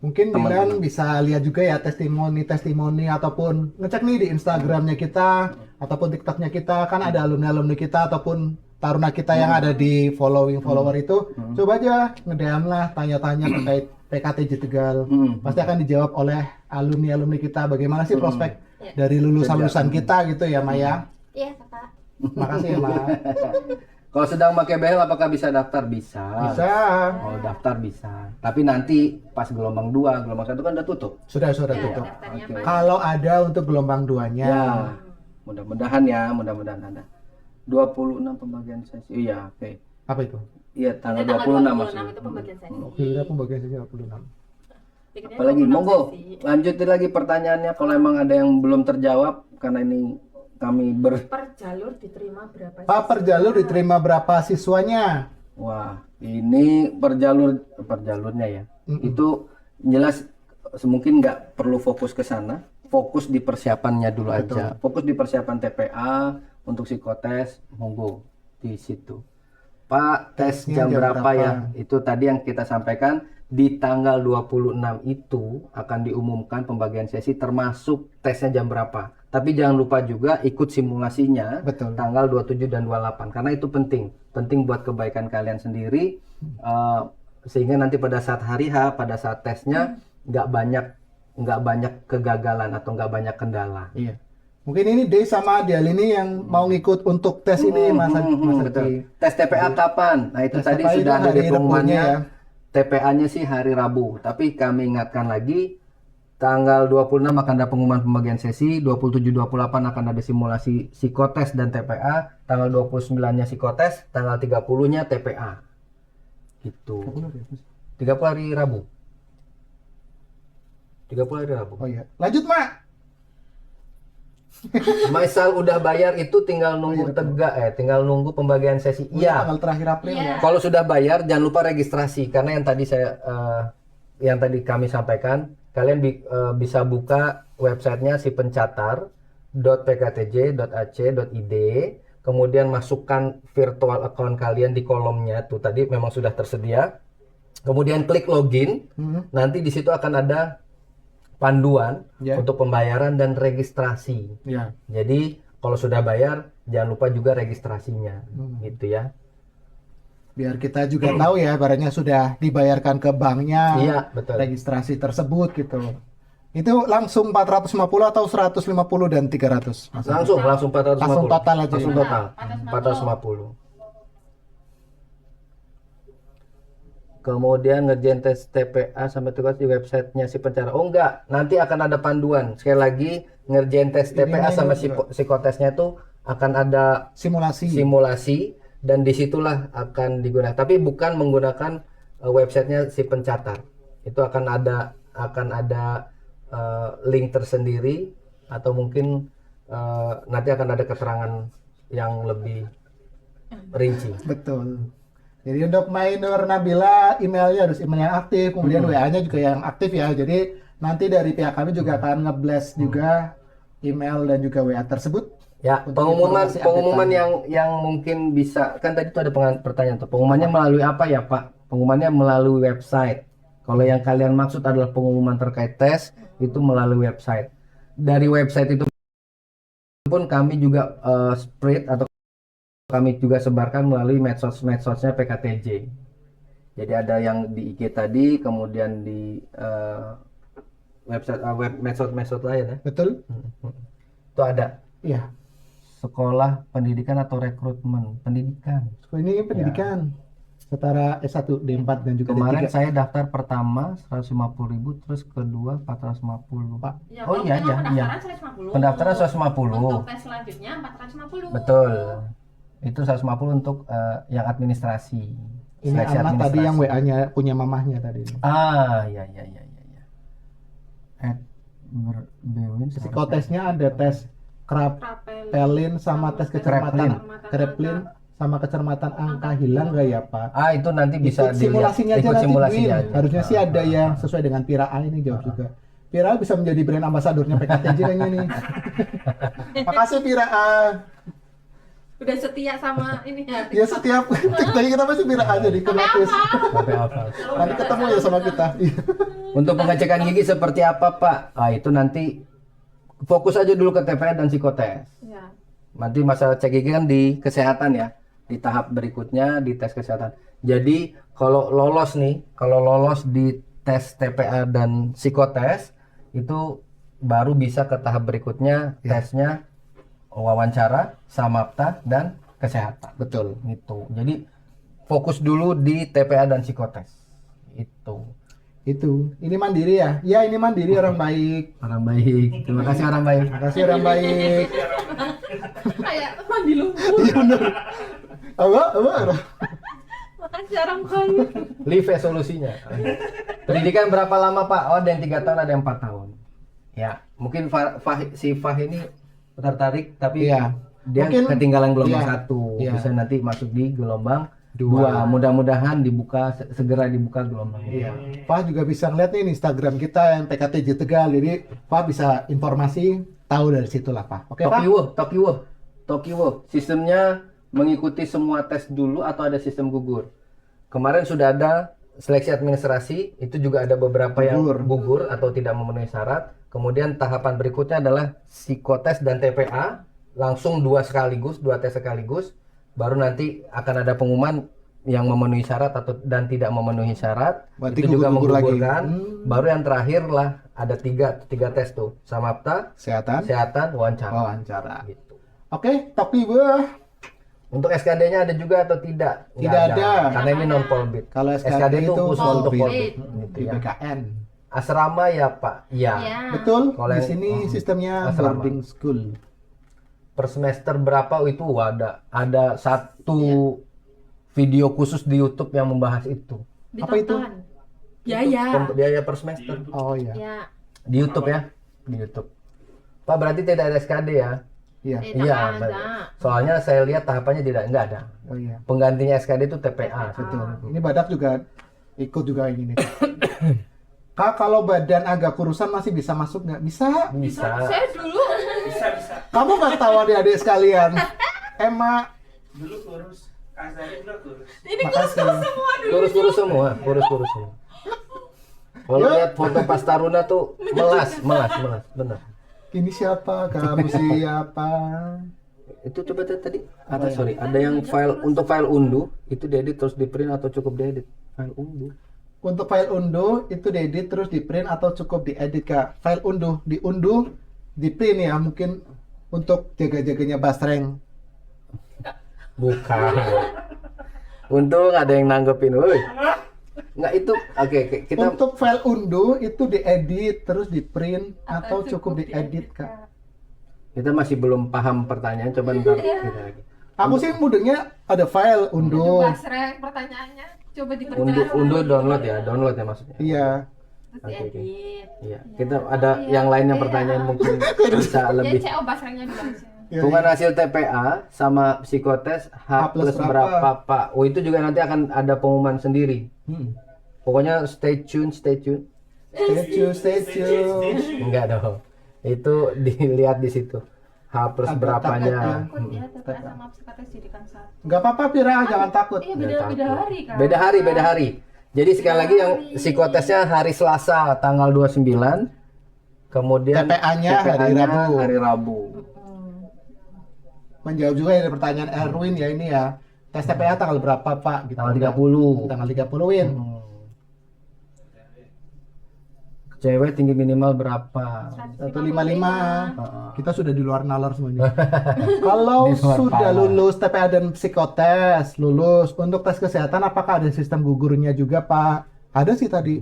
Mungkin Dilan bisa lihat juga ya testimoni ataupun ngecek nih di Instagramnya kita ataupun TikToknya kita, kan ada alumni-alumni kita ataupun taruna kita yang ada di follower itu. Coba aja nge-DM lah, tanya-tanya terkait PKTJ Tegal. Pasti akan dijawab oleh alumni-alumni kita bagaimana sih prospek dari lulusan-lulusan kita gitu ya Maya. Iya, Kakak. Makasih ya Ma. Kalau sedang pakai behel apakah bisa daftar? Bisa. Bisa. Kalau daftar bisa. Tapi nanti pas gelombang 2, gelombang 1 kan udah tutup. Sudah tutup. Daftarnya Oke. pas. Kalau ada untuk gelombang 2-nya. Ya. Mudah-mudahan ada. 26 pembagian sesi. Iya, oke. Apa itu? Iya, tanggal Jadi 26 maksudnya. itu pembagian sesi. Kira pembagian sesi 26. Bikinnya Apalagi 26 monggo sesi. lanjutin lagi pertanyaannya kalau emang ada yang belum terjawab karena ini kami Per jalur diterima berapa Pak, per jalur diterima berapa siswanya? wah ini per jalurnya ya. Itu jelas mungkin nggak perlu fokus ke sana, fokus di persiapannya dulu aja. Fokus di persiapan TPA untuk psikotes, monggo di situ. Pak, tes Tesnya jam jam berapa berapa? ya? Itu tadi yang kita sampaikan di tanggal 26 itu akan diumumkan pembagian sesi termasuk tesnya jam berapa. Tapi jangan lupa juga ikut simulasinya Betul. tanggal 27 dan 28 karena itu penting. Penting buat kebaikan kalian sendiri sehingga nanti pada saat hari H, pada saat tesnya nggak banyak kegagalan atau nggak banyak kendala. Iya. Mungkin ini Day sama Dial ini yang mau ngikut untuk tes ini Mas betul. Haji. Tes TPA kapan? Nah itu Tes tadi TPA itu sudah ada hari di pengumumannya. Rabunya ya. TPA-nya sih hari Rabu, tapi kami ingatkan lagi tanggal 26 akan ada pengumuman pembagian sesi, 27-28 akan ada simulasi psikotes dan TPA, tanggal 29-nya psikotes, tanggal 30-nya TPA. Gitu. 30 hari Rabu. 30 hari Rabu. Oh iya. Lanjut, Mak. Misal udah bayar itu tinggal nunggu tinggal nunggu pembagian sesi. Iya. Tanggal terakhir April Iya. ya. Kalau sudah bayar jangan lupa registrasi karena yang tadi yang tadi kami sampaikan, kalian bisa buka websitenya sipencatar.pktj.ac.id, kemudian masukkan virtual account kalian di kolomnya tuh tadi memang sudah tersedia. Kemudian klik login, nanti di situ akan ada panduan Ya. untuk pembayaran dan registrasi. Ya. Jadi kalau sudah bayar jangan lupa juga registrasinya, gitu ya. Biar kita juga tahu ya, barangnya sudah dibayarkan ke banknya. Iya, betul. Registrasi tersebut gitu. Itu langsung 450 atau 150 dan 300? Mas? Langsung 450. Langsung total aja Langsung ya? total. 450. Kemudian ngerjain tes TPA sampai tugas di websitenya si pencara. Oh enggak, nanti akan ada panduan. Sekali lagi ngerjain tes TPA sama psikotesnya itu akan ada simulasi dan disitulah akan digunakan. Tapi bukan menggunakan websitenya si pencatat. Itu akan ada link tersendiri atau mungkin nanti akan ada keterangan yang lebih rinci. Betul. Jadi untuk Mainur Nabila, emailnya harus email yang aktif, kemudian WA-nya juga yang aktif ya. Jadi nanti dari pihak kami juga akan nge-blast juga email dan juga WA tersebut. Ya, pengumuman yang mungkin bisa, kan tadi itu ada pertanyaan tuh. Pengumumannya melalui apa ya, Pak? Pengumumannya melalui website. Kalau yang kalian maksud adalah pengumuman terkait tes, itu melalui website. Dari website itu pun kami juga spread atau kami juga sebarkan melalui medsosnya PKTJ. Jadi ada yang di IG tadi, kemudian di website medsos lain ya. Betul? Itu ada. Iya. Sekolah pendidikan atau rekrutmen pendidikan. Ini pendidikan. Setara S1, D4 dan juga Kemarin D3. saya daftar pertama 150.000, terus kedua 450. Pak. Ya, Oh iya iya. pendaftaran 150. Pendaftaran Untuk 150. tes selanjutnya 450. Betul. Itu 150 untuk yang administrasi. Ini Seleksi anak tadi administrasi. yang WA-nya punya mamahnya tadi. Iya. Bewin Psikotesnya ada tes Krapelin sama tes kecermatan. Kreplin sama kecermatan angka hilang nggak ya Pak? itu nanti bisa Ikut simulasinya aja ikut nanti simulasinya Win. aja. Harusnya sih ada yang sesuai dengan Pira A ini jawab juga. Pira A bisa menjadi brand ambasadornya PKTJ kayaknya nih. Makasih Pira A. Udah setia sama ini ya. Ya setiap tadi kita masih Pira A jadi gratis. Sampai apa? Nanti ketemu ya sama kita. Untuk pengecekan gigi seperti apa, Pak? Itu nanti fokus aja dulu ke TPA dan psikotes. Ya. Nanti masalah cek gigi kan di kesehatan ya. Di tahap berikutnya di tes kesehatan. Jadi kalau lolos di tes TPA dan psikotes itu baru bisa ke tahap berikutnya tesnya wawancara, samapta dan kesehatan. Betul. Gitu. Jadi fokus dulu di TPA dan psikotes. Itu. Ini mandiri ya? Ya ini mandiri orang baik. Orang baik. Terima kasih orang baik. Terima kasih orang baik. Kayak mandi lumpur. Iya benar. Apa? Makasih orang baik. Live ya solusinya. Pendidikan berapa lama Pak? Oh ada yang 3 tahun, ada yang 4 tahun. Ya, mungkin si Fah ini tertarik tapi Iya. dia Mungkin, ketinggalan gelombang iya. 1. Iya. Bisa nanti masuk di gelombang 2. Dua. Mudah-mudahan segera dibuka gelombang. Iya. Pak juga bisa ngeliat nih Instagram kita yang PKTJ Tegal. Jadi Pak bisa informasi tahu dari situ lah Pak. Oke Pak? Tokyo. Sistemnya mengikuti semua tes dulu atau ada sistem gugur? Kemarin sudah ada seleksi administrasi, itu juga ada beberapa yang gugur atau tidak memenuhi syarat. Kemudian tahapan berikutnya adalah psikotes dan TPA, langsung 2 tes sekaligus, baru nanti akan ada pengumuman yang memenuhi syarat dan tidak memenuhi syarat. Berarti itu juga gugur lagi. menggugurkan. Baru yang terakhir lah ada tiga tes tuh, samapta, Kesehatan, wawancara. wawancara. Gitu. Oke, tapi Untuk SKD-nya ada juga atau tidak? Nggak Tidak ada. Karena ini non polbit. kalau SKD itu itu khusus untuk polbit. polbit. di Gitu ya. BKN. Asrama ya Pak? Ya. Ya. Betul. Kalau Di yang- sini sistemnya asrama. boarding school. Per semester berapa itu ada satu video khusus di YouTube yang membahas itu. Apa itu? Ditonton. Biaya. Untuk biaya per semester. Oh iya. Ya. Di YouTube ya, di YouTube. Pak berarti tidak ada SKD ya? Iya. Tidak Iya. ada. Soalnya saya lihat tahapannya enggak ada. Oh iya. Penggantinya SKD itu TPA. Betul. Ini badak juga ikut juga ini. Kak, kalau badan agak kurusan masih bisa masuk nggak? Bisa. Bisa. Saya dulu. Kamu nggak tahu adik-adik sekalian. Emma, Dulu kurus, Kak Zari dulu kurus. Ini makasih. Kurus-kurus semua. Kalau Yuk. lihat foto pas Taruna tuh melas, bener. Ini siapa? Kamu siapa? Itu coba tadi ada yang file untuk file unduh itu diedit terus di print atau cukup diedit file unduh. Untuk file unduh itu diedit terus di print atau cukup diedit, Kak? File unduh, diunduh, di print ya, mungkin untuk jaga-jaganya basreng. Bukan. Untung ada yang nanggepin, woi. Nggak itu, oke, kita Untuk file unduh itu diedit terus di print atau cukup diedit, Kak? kita masih belum paham pertanyaan. Coba ntar kita lagi. Aku sih mudengnya ada file unduh. Basreng pertanyaannya. Coba diperjelas. Unduh download ya maksudnya. Iya. Terus Oke, oke. diedit. Iya, kita ada yang lain yang pertanyaan mungkin bisa Ya lebih. CO basrengnya dulu aja. Hubungan hasil TPA sama psikotes H plus berapa Pak? Oh itu juga nanti akan ada pengumuman sendiri. Pokoknya stay tune. Statue. Enggak dong. Itu dilihat di situ. H plus Agak berapanya. Takut ya TPA sama psikotes jadikan satu. Nggak apa-apa, Pira, jangan takut. Iya Nggak beda takut. hari kan. Beda hari. Jadi sekali lagi yang psikotesnya hari Selasa tanggal 29. Kemudian TPA-nya hari Rabu. Hari Rabu. Menjawab juga ya pertanyaan Erwin ya ini ya. Tes TPA tanggal berapa, Pak? Gitu. Tanggal 30. Tanggal 30-in. Cewek tinggi minimal berapa? 155. Kita sudah di luar nalar semuanya. Kalau Di luar sudah pala. lulus TPA dan psikotes, lulus untuk tes kesehatan apakah ada sistem gugurnya juga, Pak? Ada sih tadi.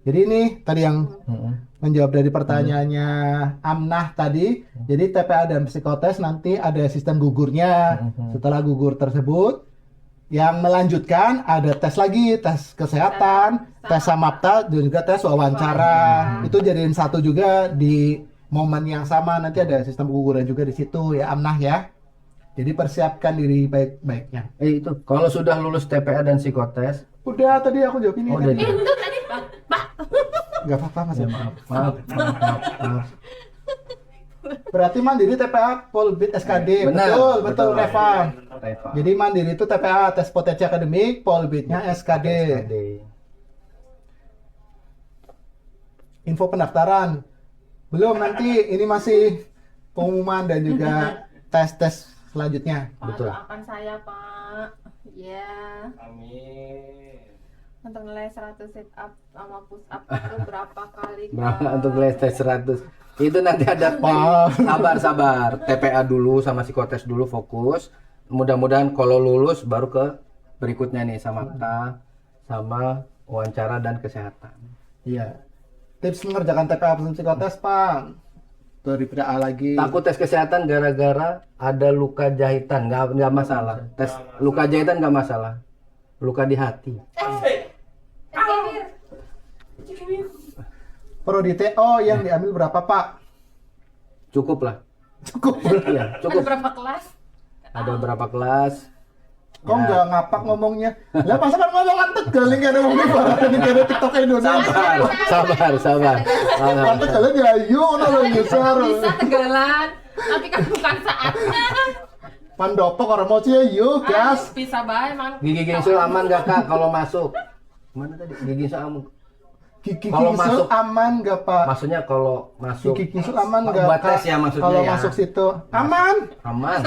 Jadi ini tadi yang menjawab dari pertanyaannya Amnah tadi. Jadi TPA dan psikotes nanti ada sistem gugurnya. Setelah gugur tersebut, yang melanjutkan ada tes lagi, tes kesehatan, tes samapta, dan juga tes wawancara. Itu jadiin satu juga di momen yang sama. Nanti ada sistem guguran juga di situ ya, Amnah ya. Jadi persiapkan diri baik-baiknya. Itu kalau sudah lulus TPA dan psikotes, Udah tadi aku jawab ini. oh, tadi. udah Itu tadi Pak. Nggak apa-apa Mas. maaf. Berarti mandiri TPA Polbit SKD. Benar, Betul, betul. Reva. Reva. Jadi mandiri itu TPA tes potensi akademik, Polbitnya SKD. Info pendaftaran belum, nanti ini masih pengumuman dan juga tes-tes selanjutnya. Pak, Betul. doakan saya, Pak. Ya. Amin. Untuk nilai 100 sit up sama push up itu berapa kali? Kak? Berapa untuk tes 100? Itu nanti ada Pak. sabar. TPA dulu sama psikotes dulu fokus. Mudah-mudahan kalau lulus baru ke berikutnya nih samapta sama wawancara dan kesehatan. Iya. Tips mengerjakan TPA dan psikotes, Pak. Dari PDA lagi. Takut tes kesehatan gara-gara ada luka jahitan, nggak masalah. Tes luka jahitan nggak masalah. Luka di hati. Prodi TO yang diambil berapa, Pak? Cukup lah. Cukup. Iya, Ada cukup. berapa kelas? Ada berapa kelas? Kok nggak ngapak ngomongnya? Lah masa kan ngomongan Tegal nih ada ngomongin barat nih ada TikTok Indonesia. Sabar. Kan Tegalnya ya yuk ono nyusar. Bisa Tegalan, tapi kan bukan saatnya. Pandopo orang mau cie yuk gas. Bisa bae emang. Gigi gingsul aman gak kak kalau masuk? Mana tadi? Gigi gingsul aman. Kiki Kalau Kingsul masuk- aman nggak Pak? Maksudnya kalau masuk Kiki Kingsul aman nggak buat Kak? tes ya maksudnya Kalau ya. masuk situ aman. Aman.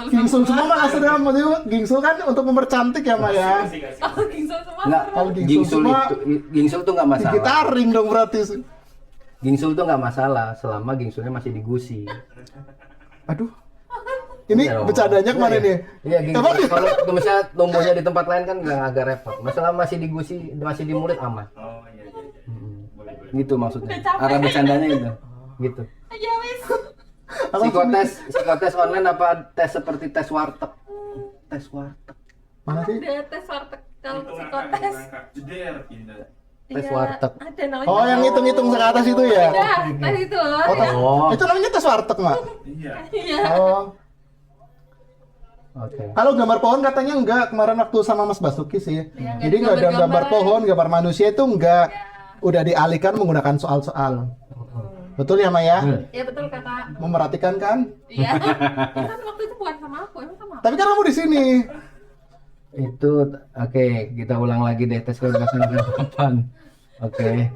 Gingsul semua mah asrama maksudnya gingsul kan untuk mempercantik ya Mak ya. Kasih, kasih. Oh, Gingsul semua. Enggak, Kalau gingsul gingsul semua, itu gingsul tuh nggak masalah. Digitaring dong berarti. Gingsul tuh nggak masalah selama gingsulnya masih di gusi. Aduh. Ini Iya dong. bercandanya kemana Iya, nih? Iya, gingsul. Emang iya? Kalau misalnya tumbuhnya di tempat lain kan nggak agak repot. Masalah masih di gusi, masih di murid aman. Oh iya iya iya. Mm-mm. Boleh boleh. Gitu maksudnya. Udah capek. Arah bercandanya itu. Gitu. Ya wis. Psikotes online apa tes seperti tes warteg? Tes warteg. Mana sih? Ada tes warteg kalau Itu psikotes. ngangkat jeder pindah. Tes Iya, warteg. Ada namanya. Oh, yang hitung-hitung ke atas itu ya? Ada, tes itu loh. Oh, tes, Oh. itu namanya tes warteg, Mak? Iya. Iya. Oh. Oke. Kalau gambar pohon katanya enggak, kemarin waktu sama Mas Basuki sih. Iya, Jadi enggak ada gambar gambar-gambar. pohon, gambar manusia itu enggak. Ya. Udah dialihkan menggunakan soal-soal. Betul ya, Maya? Ya betul kakak. Memperhatikan kan? Iya. Kan waktu itu bukan sama aku, emang sama aku. Tapi kan kamu di sini. Itu oke, kita ulang lagi deh tes kecerdasan kehidupan. Oke.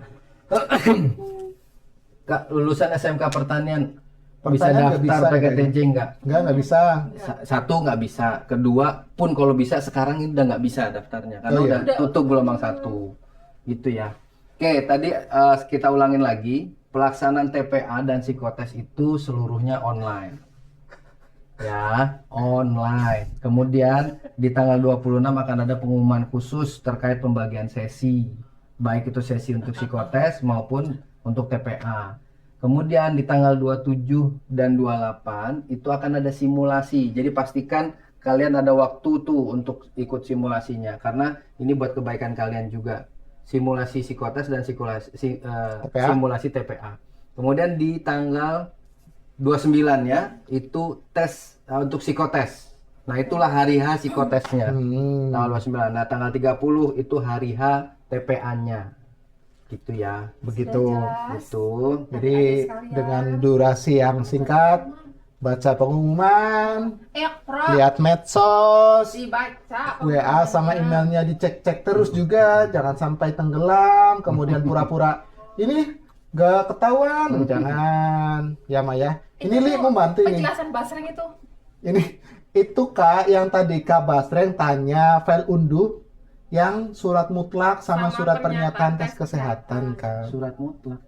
Kak, lulusan SMK Pertanian bisa Pertanian nggak daftar bisa, PKTJ enggak? Enggak bisa. Satu nggak bisa, kedua pun kalau bisa sekarang ini udah nggak bisa daftarnya karena Oh, iya. udah tutup gelombang 1 gitu ya. Oke, tadi kita ulangin lagi, pelaksanaan TPA dan psikotes itu seluruhnya online. Ya, online. Kemudian di tanggal 26 akan ada pengumuman khusus terkait pembagian sesi, baik itu sesi untuk psikotes maupun untuk TPA. Kemudian di tanggal 27 dan 28 itu akan ada simulasi. Jadi pastikan kalian ada waktu tuh untuk ikut simulasinya karena ini buat kebaikan kalian juga. Simulasi psikotes dan TPA. simulasi TPA. Kemudian di tanggal 29 ya itu tes untuk psikotes. Nah, itulah hari H psikotesnya. Tanggal 29. Nah, tanggal 30 itu hari H TPA-nya. Gitu ya. Begitu. Jelas. Itu. Jadi dengan durasi yang singkat, baca pengumuman, Pro lihat medsos, dibaca. WA sama emailnya dicek-cek terus juga, jangan sampai tenggelam, kemudian pura-pura ini gak ketahuan, jangan, ya Maya. Ini Li mau bantu ini. Penjelasan Basreng itu. Ini itu Kak yang tadi Kak Basreng tanya file unduh yang surat mutlak sama Sama surat pernyataan pernyataan tes tes kesehatan Kak. Surat mutlak.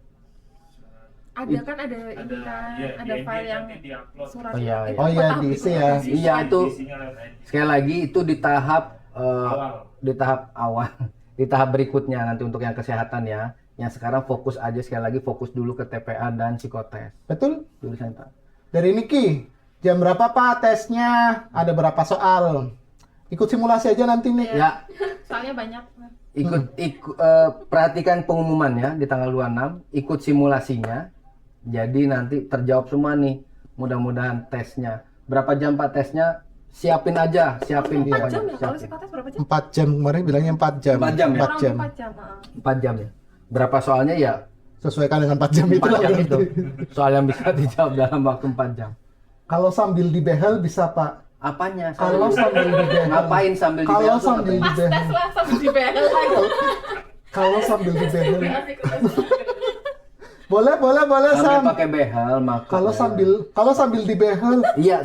Ada kan ada ini kan, iya, ada di file edit, yang nanti diupload. surat. Oh, iya, iya. Oh iya Kotak diisi itu. ya. Iya, itu Isinya lewat edit. sekali lagi itu di tahap Awal. di tahap awal, di tahap berikutnya nanti untuk yang kesehatan ya. Yang sekarang fokus aja sekali lagi fokus dulu ke TPA dan psikotes. Betul? Tulisan Pak. Dari Niki, jam berapa Pak tesnya? Ada berapa soal? Ikut simulasi aja nanti nih. Ya, Soalnya banyak. perhatikan pengumumannya di tanggal 26, ikut simulasinya. Jadi nanti terjawab semua nih. Mudah-mudahan tesnya. Berapa jam Pak tesnya? Siapin aja, siapin 4 pokoknya, jam ya kalau siapin. psikotes berapa jam? 4 jam kemarin bilangnya 4 jam. 4 jam ya? 4 jam. 4 jam. 4 jam ya. Berapa soalnya ya? Sesuaikan dengan 4 jam itu 4 lah jam berarti. itu. Soal yang bisa dijawab dalam waktu 4 jam. Kalau sambil dibehel bisa Pak. Apanya? Kalau sambil dibehel. Ngapain sambil Kalau dibehel tuh sambil ngapain? Pas dibehel. tes lah sama di BL lagi. Kalau sambil dibehel. Psikotes. Boleh Sambil Sam. pakai behel maksudnya. Kalau sambil dibehel. Iya,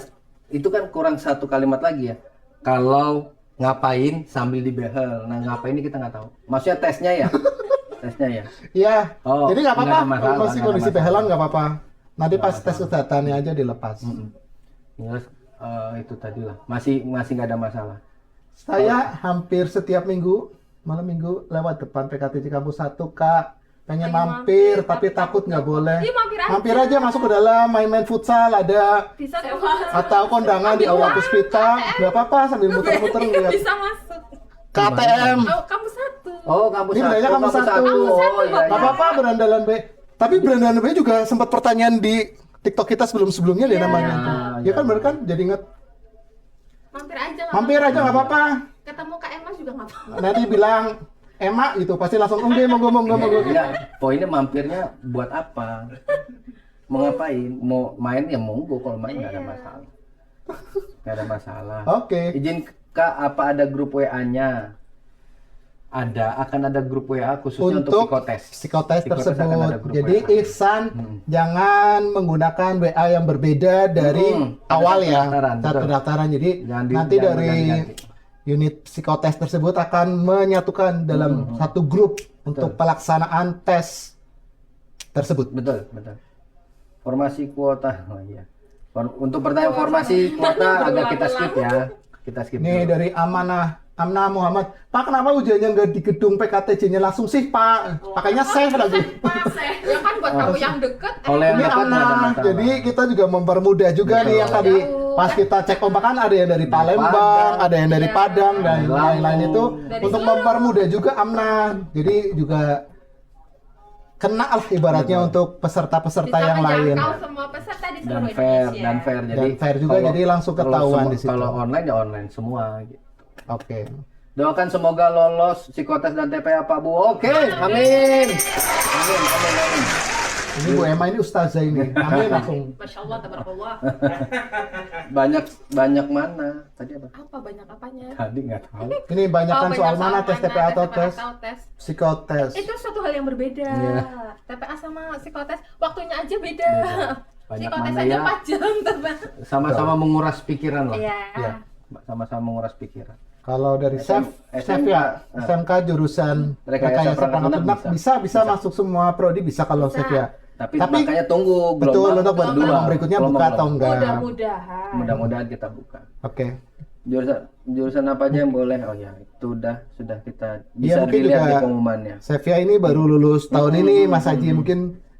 itu kan kurang satu kalimat lagi ya. Kalau ngapain sambil dibehel. Nah, ngapain ini kita nggak tahu. Maksudnya tesnya ya? Tesnya ya. Iya. Oh, Jadi nggak nggak apa-apa. ada masalah, Kalau masih nggak ada kondisi masalah. behelan nggak apa-apa. Nanti Nggak pas tes masalah. kesehatannya aja dilepas. Terus itu tadi lah. Masih nggak ada masalah. Saya hampir setiap minggu, malam minggu lewat depan PKTJ Kampus 1 Kak. Pengen mampir, tapi takut nggak boleh. Iya, mampir aja. Mampir aja masuk ke dalam, main-main futsal ada. Bisa tuh. Atau kondangan di Aula Puspita. Nggak apa-apa sambil muter-muter ngeliat. Bisa masuk. KTM. Oh, kamu satu. Oh, kampus Ini satu. bedanya kampus satu. Oh, iya. Nggak apa-apa berandalan B. Tapi berandalan B juga sempat pertanyaan di TikTok kita sebelum-sebelumnya deh Iya. namanya. Ya kan iya. bener kan? Jadi inget. Mampir aja. nggak Mampir apa-apa. aja nggak apa-apa. Ketemu Kak Emma juga nggak apa-apa. Nanti bilang Emak gitu, pasti langsung enggak monggo. Ya, poinnya mampirnya buat apa? Mau ngapain? Mau main ya monggo, kalau main nggak ada masalah. Nggak ada masalah. Oke. Izin Kak, apa ada grup WA-nya? akan ada grup WA khususnya untuk psikotes. Psikotes Psikotes akan tersebut. ada grup Jadi WA. Ihsan jangan menggunakan WA yang berbeda dari Pada awal saat ya, pendaftaran, saat betul. pendaftaran. Jadi Jangan nanti jangan dari berganti-ganti. unit psikotes tersebut akan menyatukan dalam satu grup untuk pelaksanaan tes tersebut. Betul. Formasi kuota. Oh iya. Untuk pertanyaan formasi kuota agak kita skip ya. Kita skip. Ini dulu. dari Amna Muhammad. Pak, kenapa ujiannya nggak di gedung PKTJ-nya langsung sih, Pak? Pakainya safe lagi. Ya kan buat kamu yang deket. Kalau yang Ini dekat nggak ada Amna. masalah. Jadi kita juga mempermudah juga nih yang tadi pas kita cek ombak kan ada yang dari Palembang, Padang. ada yang dari Iya. Padang dan Lampung. lain-lain itu Dari untuk seluruh. mempermudah juga Amna. Jadi juga kena lah ibaratnya untuk peserta-peserta yang lain. menjangkau semua peserta di dan seluruh fair Indonesia. dan fair jadi Dan fair juga, jadi langsung kalau ketahuan semua- di situ. kalau online ya online semua gitu. Oke. Doakan semoga lolos psikotes dan TPA Pak Bu. Oke, amin. Amin. Ini Bu Emma ini ustazah ini. Amin langsung. Masya Allah, tabarakallah. Banyak mana? Tadi apa? Apa banyak apanya? Tadi nggak tahu. Ini banyak kan banyak soal mana tes TPA atau tes tes? psikotes. Itu suatu hal yang berbeda. Iya. TPA sama psikotes waktunya aja beda. Banyak Psikotes mana aja ya? 4 jam terbang. Sama-sama menguras pikiran lah. Iya. Iya. Sama-sama menguras pikiran. Kalau dari SM, Chef ya, SMK jurusan Rekayasa perangkat lunak bisa masuk semua prodi bisa kalau Bisa. Chef ya. Tapi Tapi- makanya tunggu Betul untuk kedua. gelombang berikutnya buka atau enggak. Mudah-mudahan. Mudah-mudahan kita buka. Oke. Jurusan apa aja yang boleh? Oh ya, itu sudah kita Iya, bisa mungkin dilihat juga- di pengumumannya. Chefia ini baru lulus tahun ini, Mas Haji mungkin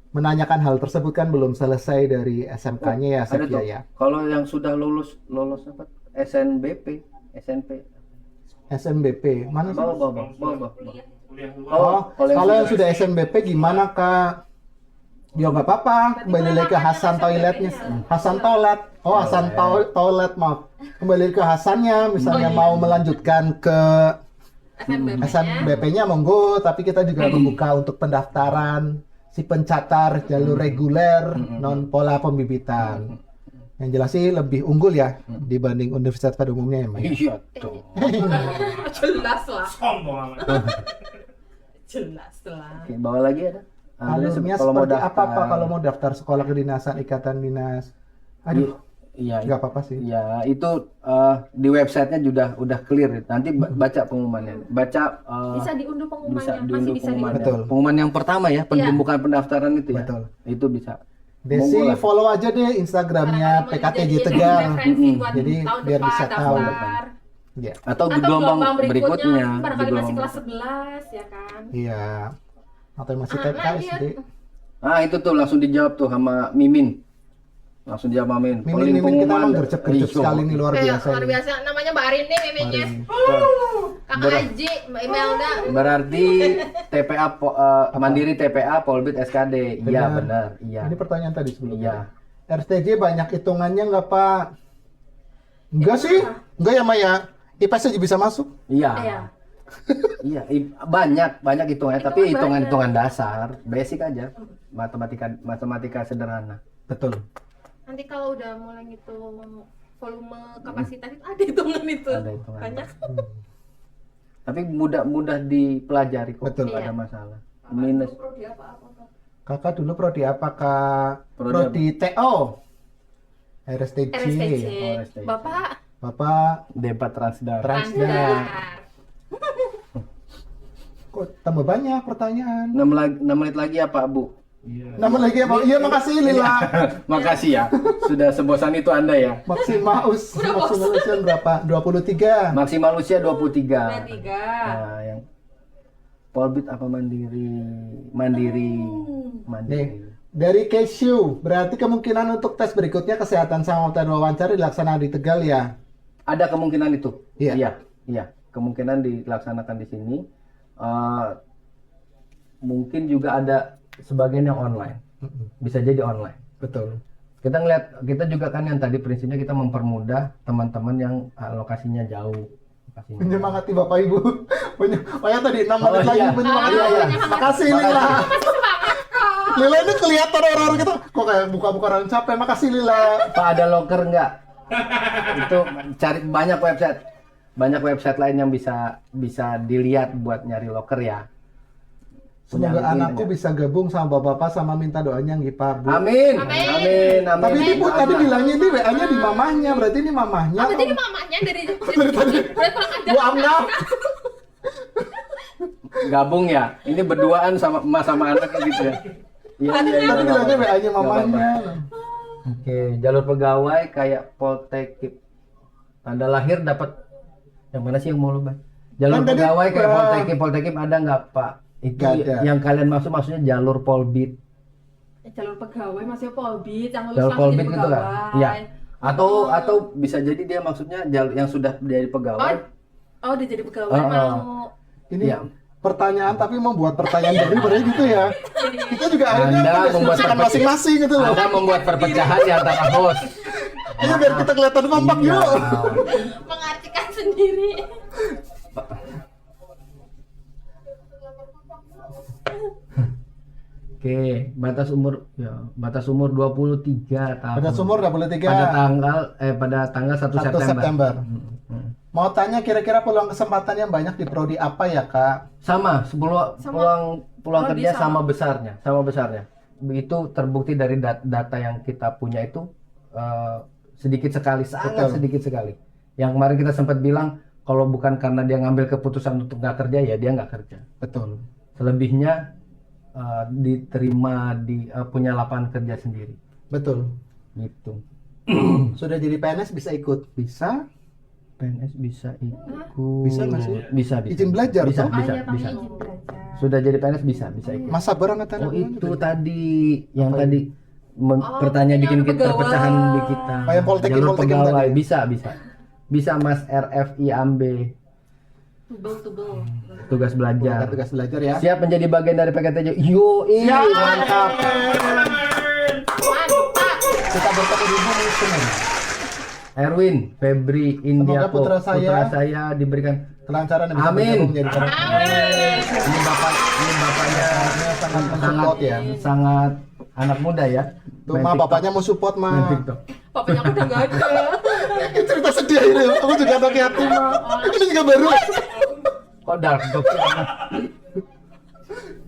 menanyakan hal tersebut kan belum selesai dari SMK-nya ya, Ada Chefia tuh. ya. Kalau yang sudah lulus apa? SNBP, SNP. SNBP mana sih? Bawa. Kuliah luar. Oh, kalau yang sudah SNBP gimana Kak? Ya nggak apa-apa, kembali lagi ke Hasan toiletnya. Hasan toilet. Oh, Hasan toilet, maaf. Kembali ke Hasannya, misalnya mau melanjutkan ke SNBP-nya monggo, tapi kita juga membuka untuk pendaftaran si pencatar jalur reguler non pola pembibitan. Yang jelas sih lebih unggul ya dibanding universitas pada umumnya ya, Mbak. Iya tuh. Jelas lah. Sombong amat. Jelas lah. Oke, bawa lagi ada? Alurnya seperti apa Pak kalau mau daftar sekolah kedinasan ikatan dinas? Aduh, Iya. nggak apa-apa sih. Ya, itu di websitenya udah clear. Nanti baca pengumumannya. Baca Bisa diunduh bisa pengumumannya, masih diunduh bisa pengumumannya. Betul. Pengumuman yang pertama ya, pembukaan pendaftaran itu ya. Betul. Itu bisa. Desi Monggo lah. follow aja deh Instagramnya PKTJ Tegal. Jadi Jadi biar bisa tahu. Ya. Atau di Atau gelombang berikutnya. barangkali di masih gelombang- kelas 11 ya kan. Iya. Atau yang masih TK Nah, SD. Ah, itu tuh langsung dijawab tuh sama Mimin. Langsung dijawab sama Mimin. Mimin kita emang gercep-gercep Iya. sekali nih luar biasa Luar ini. biasa, namanya Mbak Arin nih miminnya. Kakak Aji, Mbak Imelda. Berarti TPA Mandiri TPA Polbit SKD. Iya, benar. Iya. Ini pertanyaan tadi sebelumnya. Iya. RTJ banyak hitungannya nggak Pak? Enggak sih. Enggak ya Maya. IPS aja bisa masuk. Iya. Iya. Iya, banyak hitungannya, tapi Hitungan hitungan dasar, basic aja. Matematika sederhana. Betul. Nanti kalau udah mulai ngitung volume kapasitas itu ada hitungan itu. Ada hitungan. Banyak. Tapi mudah dipelajari kok, Betul. nggak ada Iya. masalah. Minus Kakak dulu prodi apa Kak? Prodi Prodi TO. RSTJ. RSTJ. RSTJ. Bapak Bapak D4 Transdar. Transdar. Transdar. Kok tambah banyak pertanyaan? 6 menit lagi ya Pak Bu. Nama lagi ya Pak? Iya makasih Lila. Makasih ya, sudah sebosan itu Anda ya. Maksimal usia berapa? 23. Maksimal usia 23. 23. Nah, yang Polbit apa Mandiri? Mandiri. Nih, dari Cashew, berarti kemungkinan untuk tes berikutnya kesehatan sama wawancara dilaksanakan di Tegal ya? Ada kemungkinan itu. Iya. Iya. Kemungkinan dilaksanakan di sini. Mungkin juga ada sebagian yang online. Bisa jadi online. Betul. Kita juga kan yang tadi prinsipnya kita mempermudah teman-teman yang lokasinya jauh. Lokasinya. Menyemangati Bapak Ibu. Pokoknya tadi 6 menit lagi iya. menyemangati. Iya, iya. Makasih Lila. Lila ini kelihatan orang-orang gitu. Kok kayak buka-buka orang capek. Makasih Lila. Pak ada locker nggak? Itu cari banyak website. banyak website lain yang bisa dilihat buat nyari loker ya. Semoga Punya anakku link, bisa gabung sama bapak-bapak sama minta doanya nggih Pak Bu. Amin. Amin. Amin. Amin. Tapi ini Bu tadi bilangnya ini WA-nya di mamahnya, berarti ini mamahnya. berarti ini mamanya dari berarti kurang ajar. Bu Amnal. Gabung ya. Ini berduaan sama emas sama anak gitu ya. Iya. Tadi bilangnya WA-nya mamahnya. Oke, jalur pegawai kayak Poltekip. Tanda lahir dapat yang mana sih yang mau lu, Bang? Jalur Kan tadi, pegawai kayak Pak. Poltekip ada nggak, Pak? Itu Nggak ada. yang kalian maksudnya jalur Polbit. Jalur pegawai masih Polbit yang lulus Jalur langsung Polbit jadi gitu kan? pegawai. Iya. Atau bisa jadi dia maksudnya jalur yang sudah jadi pegawai. Oh, udah jadi pegawai Oh, oh. mau. Ini Iya. pertanyaan tapi membuat pertanyaan baru berarti gitu ya. Kita juga akhirnya Anda membuat masing-masing gitu loh. Anda membuat perpecahan di antara host. Iya biar kita kelihatan kompak Iya. yuk. Mengartikan sendiri. Oke, batas umur 23 tahun. Pada sumur 23. Pada tanggal 1 1 September. September. Hmm. Mau tanya kira-kira peluang kesempatan yang banyak di prodi apa ya Kak? Sama, peluang Prodi kerja sama. sama besarnya. Itu terbukti dari data yang kita punya itu sedikit sekali, sangat Betul. sedikit sekali. Yang kemarin kita sempat bilang kalau bukan karena dia ngambil keputusan untuk nggak kerja ya dia nggak kerja. Betul. Selebihnya diterima punya lapangan kerja sendiri. Betul. Gitu. Sudah jadi PNS bisa ikut? Bisa. PNS bisa ikut. Bisa nggak sih? Bisa. Izin belajar, Bisa, toh? bisa, Iya, tapi bisa. izin belajar. Sudah jadi PNS bisa ikut. Masa barang kata Oh itu tadi yang Apa tadi pertanyaan yang bikin kita pegawai. perpecahan di kita. Oh, yang Poltekim, Jalur Poltekim pegawai tadi. bisa Mas RFI Ambe Tubel. tugas belajar. tugas belajar ya. Siap menjadi bagian dari PKTJ. Mantap. Mantap. Kita bertemu di bumi Senin. Erwin, Febri, India, putra saya diberikan. Kelancaran dan bisa Amin. bergabung menjadi PNS. Ini bapaknya Sangat mensupport ya. sangat anak muda ya. Tuh Ma, bapaknya mau support Main Ma. TikTok. Papanya aku udah nggak ada. Ini cerita sedih ini. Aku juga sakit hati Ma. Ini juga baru. Kok dark jokes ya?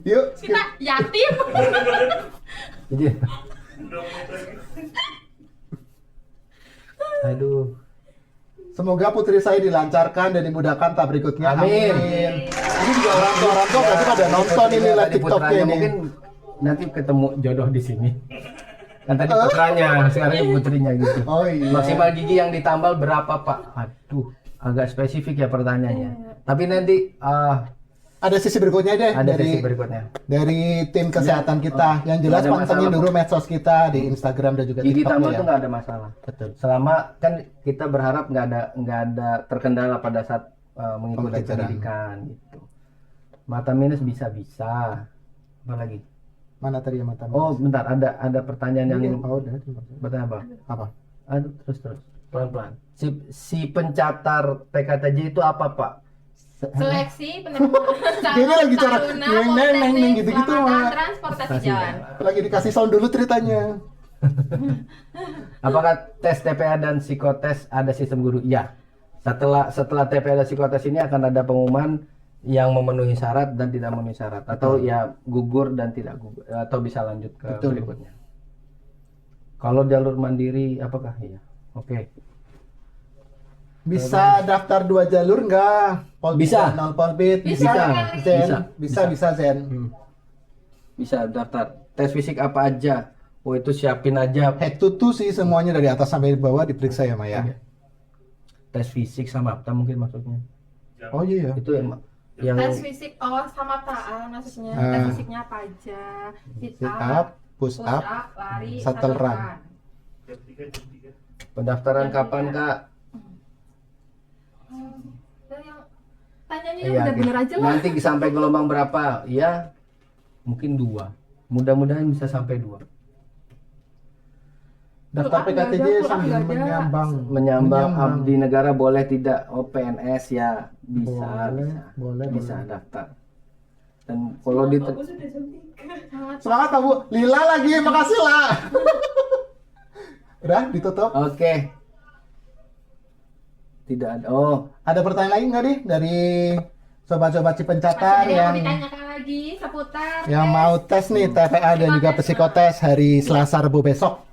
Yuk. Kita yatim. Jadi, aduh. Semoga putri saya dilancarkan dan dimudahkan tak berikutnya. Amin. Ini juga orang tua berarti pada nonton ini live Tadi TikToknya putranya ini. mungkin nanti ketemu jodoh di sini. Kan tadi putranya, sekarang putrinya gitu. Oh iya. Maksimal gigi yang ditambal berapa Pak? Aduh, agak spesifik ya pertanyaannya. Tapi nanti Ada sisi berikutnya deh ada dari sesi berikutnya. dari tim kesehatan kita. Yang jelas Nggak ada pantengin masalah, dulu medsos kita di Instagram dan juga Gigi TikToknya tambal ya. tuh nggak ada masalah. Betul. Selama kan kita berharap nggak ada terkendala pada saat mengikuti Pembelajaran. pendidikan gitu. Mata minus bisa. Apa lagi? Mana tadi yang mata? Oh, bentar, ada pertanyaan yang Oh, udah. bertanya apa? Apa? Aduh, terus pelan-pelan. Si pencatar PKTJ itu apa, Pak? Seleksi penerima Ini lagi cara Taruna neng, Politeknik gitu-gitu, Keselamatan Ma. Transportasi Jalan. Lagi dikasih sound dulu ceritanya. Apakah tes TPA dan psikotes ada sistem guru? Ya. Setelah TPA dan psikotes ini akan ada pengumuman yang memenuhi syarat dan tidak memenuhi syarat, atau ya gugur dan tidak gugur, atau bisa lanjut ke Betul. berikutnya. Kalau jalur mandiri apakah? Iya. Oke. Bisa daftar 2 jalur enggak? Bisa. Non Polbit. Bisa. Zen. Bisa. Bisa Zen. Bisa daftar. Tes fisik apa aja? Oh itu siapin aja. Head to toe sih semuanya dari atas sampai bawah diperiksa ya Maya. Iya. Tes fisik sama apa mungkin maksudnya? Oh iya ya. Itu yang Tes fisik maksudnya Ah. tes fisiknya apa aja? Sit Sit up, up, push up. lari, shuttle run. pendaftaran kapan Kak? Dan yang tanyanya yang Iya, bener-bener aja lah. nanti sampai gelombang berapa? Ya mungkin 2. Mudah-mudahan bisa sampai 2. Daftar Pulak nggak PKTJ ada, pulak sambil nggak ada. menyambang. Menyambang abdi negara boleh tidak? Oh PNS ya bisa, Boleh. bisa daftar. Dan kalau di Semangat Pak, Bu. Lila lagi, makasih lah. Udah ditutup. Oke. Tidak ada. Oh, Ada pertanyaan lagi nggak nih dari sobat-sobat Masih Cipencatar ada yang mau yang ditanyakan lagi seputar mau tes nih TPA dan juga psikotes hari Selasa Rabu besok?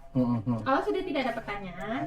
kalau sudah tidak ada pertanyaan